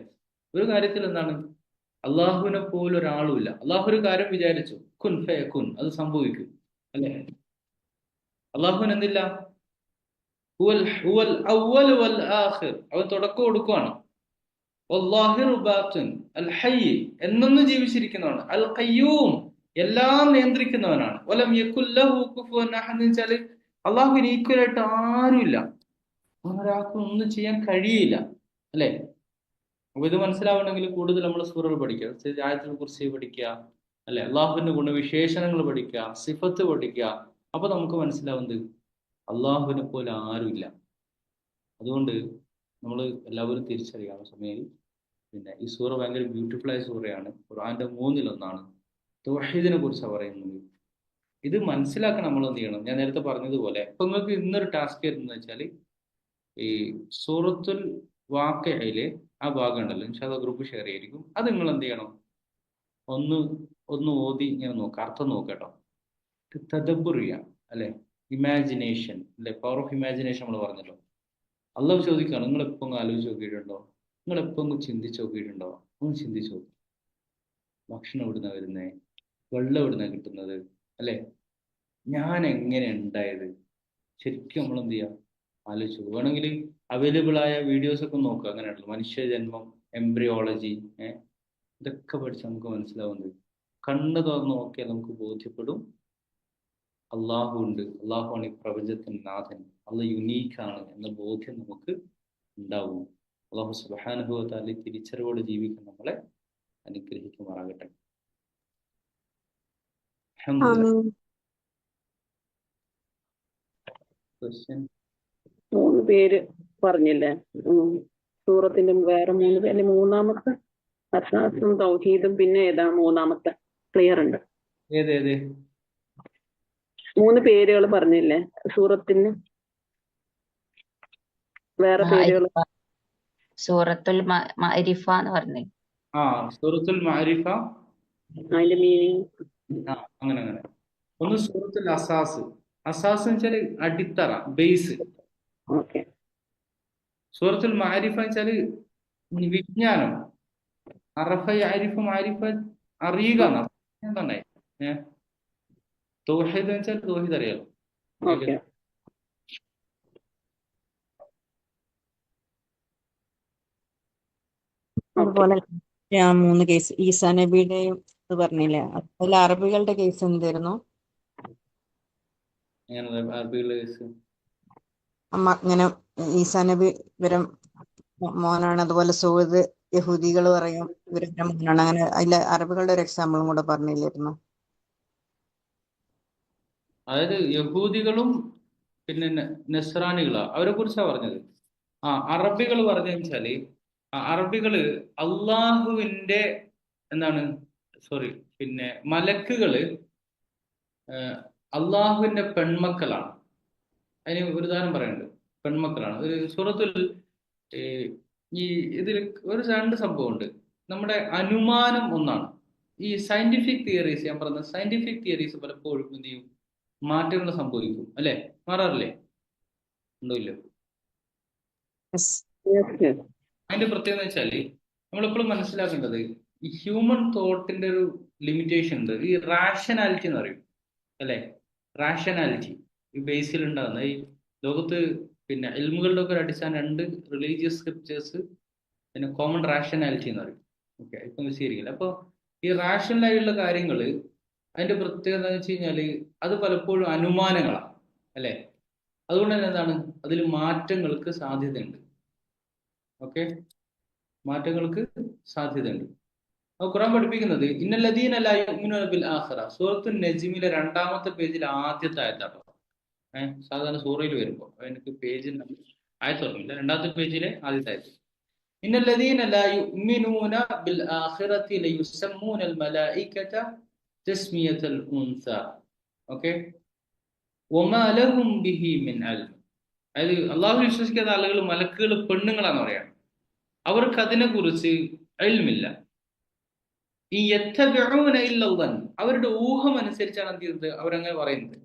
ഒരു കാര്യത്തിൽ എന്താണ്? അള്ളാഹുവിനെ പോലെ ഒരാളുമില്ല. അള്ളാഹു ഒരു കാര്യം വിചാരിച്ചു, കുൻ ഫയകുൻ, അത് സംഭവിക്കും അല്ലെ? അള്ളാഹുവിന് എന്തില്ല? ഹുവൽ അവ്വൽ വൽ ആഖിർ. അവൻ തുടക്കം കൊടുക്കുവാണ്. എന്നെന്നും ജീവിച്ചിരിക്കുന്നവനാണ്. അൽ ഖയ്യൂം, എല്ലാം നിയന്ത്രിക്കുന്നവനാണ്. വലം യകുൽ ലഹു കുഫുവൻ അഹദ് എന്ന് വെച്ചാൽ അള്ളാഹുവിന് ഈക്വലായിട്ട് ആരുമില്ല. ഒരാൾക്കും ഒന്നും ചെയ്യാൻ കഴിയില്ല അല്ലെ? അപ്പൊ ഇത് മനസ്സിലാവണമെങ്കിൽ കൂടുതൽ നമ്മൾ സൂറകൾ പഠിക്കുക, ആയത്തുൽ കുർസി പഠിക്കുക അല്ലെ? അള്ളാഹുവിന്റെ ഗുണവിശേഷണങ്ങൾ പഠിക്കുക, സിഫത്ത് പഠിക്കുക. അപ്പൊ നമുക്ക് മനസ്സിലാവുന്നത് അള്ളാഹുവിനെ പോലെ ആരുമില്ല. അതുകൊണ്ട് നമ്മൾ എല്ലാവരും തിരിച്ചറിയാവുന്ന സമയം പിന്നെ ഈ സൂറ ഭയങ്കര ബ്യൂട്ടിഫുൾ ആയ സൂറയാണ്. ഖുർആന്റെ 3-1 തൗഹീദിനെ കുറിച്ചാണ് പറയുന്നത്. ഇത് മനസ്സിലാക്കാൻ നമ്മൾ എന്ത് ചെയ്യണം? ഞാൻ നേരത്തെ പറഞ്ഞതുപോലെ ഇപ്പൊ നിങ്ങൾക്ക് ഇന്നൊരു ടാസ്ക് വരുന്നത് വെച്ചാൽ ഈ സൂറത്തുൽ വാഖിഅയിലെ ആ ഭാഗം ഉണ്ടല്ലോ, ഇൻഷാ അല്ലാഹ് ഗ്രൂപ്പ് ഷെയർ ചെയ്തിരിക്കും. അത് നിങ്ങൾ എന്ത് ചെയ്യണം? ഒന്ന് ഒന്ന് ഓതി ഇങ്ങനെ നോക്കുക, അർത്ഥം നോക്കട്ടോ. തദബ്ബുർ ചെയ്യാം അല്ലെ? ഇമാജിനേഷൻ അല്ലെ? പവർ ഓഫ് ഇമാജിനേഷൻ നമ്മൾ പറഞ്ഞല്ലോ. അള്ളാഹു ചോദിക്കുകയാണ്, നിങ്ങൾ എപ്പോൾ ആലോചിച്ച് നോക്കിയിട്ടുണ്ടോ? നിങ്ങൾ എപ്പോൾ ഒന്ന് ചിന്തിച്ച് നോക്കിയിട്ടുണ്ടോ? ഒന്ന് ചിന്തിച്ചു നോക്കും. ഭക്ഷണം എവിടുന്നാ വരുന്നേ? വെള്ളം എവിടുന്നാ കിട്ടുന്നത് അല്ലെ? ഞാൻ എങ്ങനെ ഉണ്ടായത്? ശരിക്കും നമ്മൾ എന്ത് ചെയ്യാം? ആലോചിച്ചു. വേണമെങ്കിൽ അവൈലബിൾ ആയ വീഡിയോസ് ഒക്കെ നോക്കുക. അങ്ങനെയുള്ളൂ മനുഷ്യജന്മം, എംബ്രിയോളജി, ഇതൊക്കെ പഠിച്ച് നമുക്ക് മനസ്സിലാവുന്നത്. കണ്ണ് തുറന്ന് നോക്കിയാൽ നമുക്ക് ബോധ്യപ്പെടും അള്ളാഹു ഉണ്ട്, അള്ളാഹുവാണ് ഈ പ്രപഞ്ചത്തിന്റെ നാഥൻ, അള്ളാഹ് യുണീക്കാണ് എന്ന ബോധ്യം നമുക്ക് ഉണ്ടാവും. അള്ളാഹു സുബ്ഹാനഹു വ തആല തിരിച്ചറിവോടെ ജീവിക്കാൻ നമ്മളെ അനുഗ്രഹിക്കുമാറാകട്ടെ. ക്വസ്റ്റ്യൻ 3 പേര് പറഞ്ഞില്ലേ? സൂറത്തിന്റെ വേറെ 3 പേര്. മൂന്നാമത്തെ അസ്സാസും തൗഹീദും, പിന്നെ ഏതാ മൂന്നാമത്തെ? ക്ലിയർ ഉണ്ട്. ഏത് 3 പേരുകൾ പറഞ്ഞില്ലേ സൂറത്തിന്? വേറെ പേരുകൾ? സൂറത്തുൽ മഅരിഫ എന്ന് പറഞ്ഞു. സൂറത്തുൽ മഅരിഫ, അതിന്റെ മീനിങ് അങ്ങനെ. ഒന്ന് സൂറത്തുൽ അസാസ്. അസാസ് എന്ന് വെച്ചാല് അടിത്തറ, ബേസ്. ഓക്കെ. സൂറത്തുൽ മഅരിഫ വെച്ചാല് വിജ്ഞാനം. അറഫ യഅരിഫ മഅരിഫ അറിയുക എന്നാണ്. തൗഹീദ് എന്ന് വെച്ചാൽ തൗഹീദ് അറിയാലോ. ഓക്കെ. അതുപോലെ ആ 3 കേസ് ഈസാ നബിയുടെയും ഇത് പറഞ്ഞില്ലേ, അതിൽ അറബികളുടെ കേസ് എന്തായിരുന്നു? അറബികളുടെ കേസ് അമ്മ ഇങ്ങനെ ഈസാ നബി ഇവരും മോനാണ്, അതുപോലെ സൗദ് യഹൂദികൾ പറയും ഇവരുടെ മോനാണ്, അങ്ങനെ അതിൽ അറബികളുടെ ഒരു എക്സാമ്പിളും കൂടെ പറഞ്ഞില്ലായിരുന്നു? അതായത് യഹൂദികളും പിന്നെ നസ്രാനികളാ അവരെ കുറിച്ചാ പറഞ്ഞത്. അറബികൾ പറഞ്ഞതെന്ന് വെച്ചാല് അറബികള് അള്ളാഹുവിന്റെ എന്താണ് സോറി പിന്നെ മലക്കുകള് അള്ളാഹുവിന്റെ പെൺമക്കളാണ്. അതിന് ഒരു ഉദാഹരണം പറയുന്നുണ്ട്, പെൺമക്കളാണ്. ഒരു സൂറത്തുൽ ഈ ഇതിൽ ഒരു 2 സംഭവമുണ്ട്. നമ്മുടെ അനുമാനം ഒന്നാണ്. ഈ സയന്റിഫിക് തിയറീസ്, ഞാൻ പറഞ്ഞ സയന്റിഫിക് തിയറീസ് പലപ്പോഴും എന്ത് ചെയ്യും, മാറ്റങ്ങൾ സംഭവിക്കും അല്ലെ, മാറാറില്ലേ, ഉണ്ടോ ഇല്ലോ? അതിന്റെ പ്രത്യേകത എന്ന് വെച്ചാല് നമ്മളെപ്പോഴും മനസ്സിലാക്കേണ്ടത് ഈ ഹ്യൂമൻ തോട്ടിന്റെ ഒരു ലിമിറ്റേഷൻ ഉണ്ട്. ഈ റാഷനാലിറ്റി എന്ന് പറയും അല്ലെ, റാഷനാലിറ്റി ഈ ബേസിൽ ഉണ്ടാകുന്ന ഈ ലോകത്ത് പിന്നെ ഇൽമുകളുടെ ഒക്കെ ഒരു അടിസ്ഥാനം 2 റിലീജിയസ് സ്ക്രിപ്റ്റേഴ്സ് പിന്നെ കോമൺ റാഷനാലിറ്റി എന്ന് പറയും. ഓക്കെ, ഇപ്പം വിശദീകരിക്കില്ല. അപ്പോൾ ഈ റാഷണലായിട്ടുള്ള കാര്യങ്ങൾ അതിന്റെ പ്രത്യേകത എന്ന് വെച്ച് കഴിഞ്ഞാല് അത് പലപ്പോഴും അനുമാനങ്ങളാണ് അല്ലെ. അതുകൊണ്ട് തന്നെ എന്താണ്, അതിൽ മാറ്റങ്ങൾക്ക് സാധ്യതയുണ്ട്. ഓക്കെ, മാറ്റങ്ങൾക്ക് സാധ്യതയുണ്ട്. അപ്പോൾ ഖുർആൻ പഠിപ്പിക്കുന്നത് ഇന്നല്ലദീന ലാ യുഅ്മിനൂന ബിൽ ആഖിറ, സൂറത്തുൻ നജ്മിലെ 2-ാമത്തെ പേജിൽ ആദ്യത്തെ ആയത്താട്ടോ. സാധാരണ സൂറയിൽ വരുമ്പോൾ എനിക്ക് പേജിൽ ആയത്ത് ഓർമ്മയില്ല, 2-ാമത്തെ പേജിലെ ആദ്യത്തെ ആയത്ത്. ഇന്നല്ലദീന ലാ യുഅ്മിനൂന ബിൽ ആഖിറതി ലയുസമ്മൂനൽ മലായികത തസ്മിയത്തുൽ ഉൻസ. ഓക്കെ, വമാ ലഹും ബിഹി മിൻ അൽം. അതായത് അള്ളാഹു വിശ്വസിക്കാത്ത ആളുകൾ മലക്കുകൾ പെണ്ണുങ്ങളാന്ന് പറയാം. അവർക്ക് അതിനെ കുറിച്ച് ഇൽമില്ല. ഈ യത്തബിഊന ഇല്ലല്ലൻ, അവരുടെ ഊഹം അനുസരിച്ചാണ് എന്ത് ചെയ്യുന്നത്, അവരങ്ങനെ പറയുന്നത്.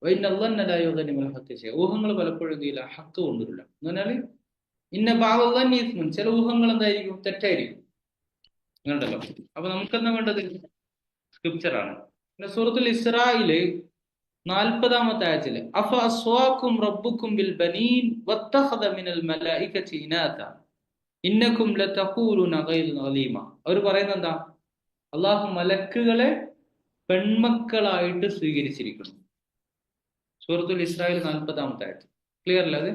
വഇന്നല്ലന്ന ലാ യുഗ്നി മിനൽ ഹഖ് ശൈഅ, ഊഹങ്ങൾ പലപ്പോഴും എന്ത് ചെയ്യില്ല, ഹക്ക് കൊണ്ടുവരില്ല. എന്ന് പറഞ്ഞാൽ ഇന്ന ബഅദല്ലൻ ഇസ്മുൻ, ചില ഊഹങ്ങൾ എന്തായിരിക്കും, തെറ്റായിരിക്കും. അങ്ങനെയുണ്ടല്ലോ. അപ്പൊ നമുക്കെന്താ വേണ്ടത്, സ്ക്രിപ്ചറാണ്. പിന്നെ സൂറത്തുൽ ഇസ്രായില് 40-ാമത്തെ ആയത്തില് അഫ അസ്വാക്കും റബ്ബുക്കും ബിൽ ബനീൻ വത്തഖദ മിനൽ മലായികതി ഇനാത ഇന്നകും ലതഖൂലുന ഗൈറ അലീമ. അവർ പറയുന്നത് എന്താ, അള്ളാഹു മലക്കുകളെ പെൺമക്കളായിട്ട് സ്വീകരിച്ചിരിക്കുന്നു. സൂറത്തുൽ ഇസ്രായിൽ 40-ാമത്തെ ആയത്ത്. ക്ലിയർ അല്ലേ അത്?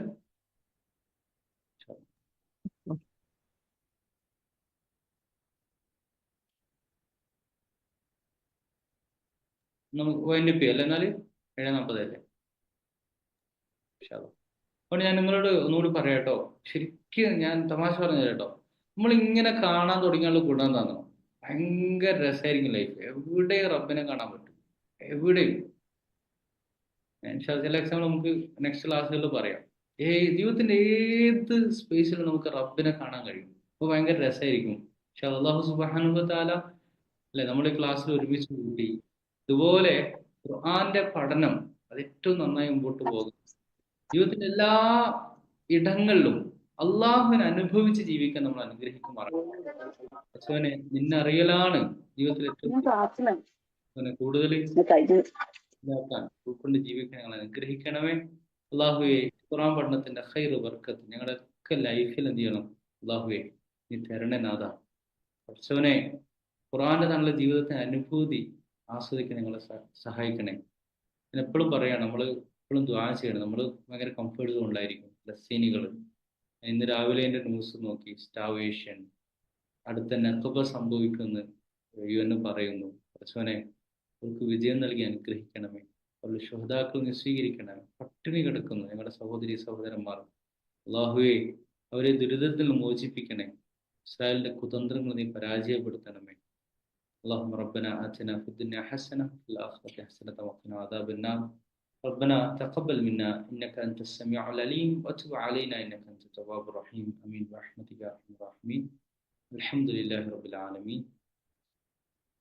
നമുക്ക് വൈൻഡപ്പ് അല്ലേ, എന്നാല് 7:40 അല്ലേ. അതുകൊണ്ട് ഞാൻ നിങ്ങളോട് ഒന്നുകൂടി പറയാം കേട്ടോ, ശരിക്കും ഞാൻ തമാശ പറഞ്ഞത് കേട്ടോ. നമ്മൾ ഇങ്ങനെ കാണാൻ തുടങ്ങിയുള്ള ഗുണം എന്താണോ, ഭയങ്കര രസമായിരിക്കും ലൈഫ്. എവിടെയും റബ്ബിനെ കാണാൻ പറ്റും, എവിടെയും. ചില എക്സാമ്പിൾ നമുക്ക് നെക്സ്റ്റ് ക്ലാസ്സുകളിൽ പറയാം. ജീവിതത്തിന്റെ ഏത് സ്പേസിലും നമുക്ക് റബ്ബിനെ കാണാൻ കഴിയും. അപ്പോൾ ഭയങ്കര രസമായിരിക്കും. പക്ഷെ അല്ലാഹു സുബ്ഹാനഹു വ തആല അല്ലെ നമ്മൾ ഈ ക്ലാസ്സിൽ ഒരുമിച്ച് കൂടി ഇതുപോലെ ഖുർആന്റെ പഠനം അത് ഏറ്റവും നന്നായി മുമ്പോട്ട് പോകും. ജീവിതത്തിന്റെ എല്ലാ ഇടങ്ങളിലും അള്ളാഹുവിനെ അനുഭവിച്ച് ജീവിക്കാൻ നമ്മൾ അനുഗ്രഹിക്കുമാറാണ്. നിന്നെ അറിയലാണ് ജീവിതത്തിൽ ഏറ്റവും കൂടുതൽ ഉൾക്കൊണ്ട് ജീവിക്കാൻ ഞങ്ങൾ അനുഗ്രഹിക്കണമേ. അള്ളാഹുവെ, ഖുർആൻ പഠനത്തിന്റെ ഖൈറ് ബർക്കത്ത് ഞങ്ങളുടെ ഒക്കെ ലൈഫിൽ എന്ത് ചെയ്യണം, അള്ളാഹുവെ നീ തരണേ നാഥ. പഠിച്ചവനെ, ഖുർആന്റെ നമ്മുടെ ജീവിതത്തിന് അനുഭൂതി ആസ്വദിക്കാൻ ഞങ്ങളെ സഹായിക്കണേ. ഞാൻ എപ്പോഴും പറയാണ്, നമ്മൾ എപ്പോഴും ദുആ ചെയ്യണം. നമ്മൾ ഭയങ്കര കംഫർട്ട് സോണിലായിരിക്കും. ലസീനികൾ ഇന്ന് രാവിലെ എൻ്റെ ന്യൂസ് നോക്കി, സ്റ്റാവേഷൻ അടുത്ത നഖബ സംഭവിക്കുമെന്ന് UN പറയുന്നു. പഠിച്ചവനെ, അവർക്ക് വിജയം നൽകി അനുഗ്രഹിക്കണമേ. അവരുടെ ശുഹദാക്കൾ സ്വീകരിക്കണമേ. പട്ടിണി കിടക്കുന്നു ഞങ്ങളുടെ സഹോദരി സഹോദരന്മാർ, അള്ളാഹുവെ അവരെ ദുരിതത്തിൽ മോചിപ്പിക്കണേ. ഇസ്രായേലിന്റെ കുതന്ത്രങ്ങൾ നീ പരാജയപ്പെടുത്തണമേ. اللهم ربنا آتنا في الدنيا حسنة وفي الآخرة حسنة وقنا عذاب النار. ربنا تقبل منا إنك أنت السميع العليم وتب علينا إنك أنت التواب الرحيم. آمين برحمتك يا أرحم الراحمين. الحمد لله رب العالمين.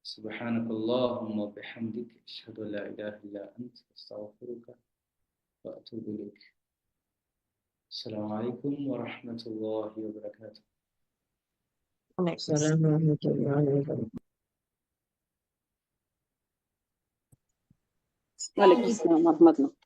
سبحانك اللهم وبحمدك أشهد أن لا إله إلا أنت أستغفرك وأتوب إليك. السلام عليكم ورحمة الله وبركاته. السلام ورحمة الله وبركاته. വലൈക്കും അസ്സലാം വറഹ്മത്തുള്ളാഹി.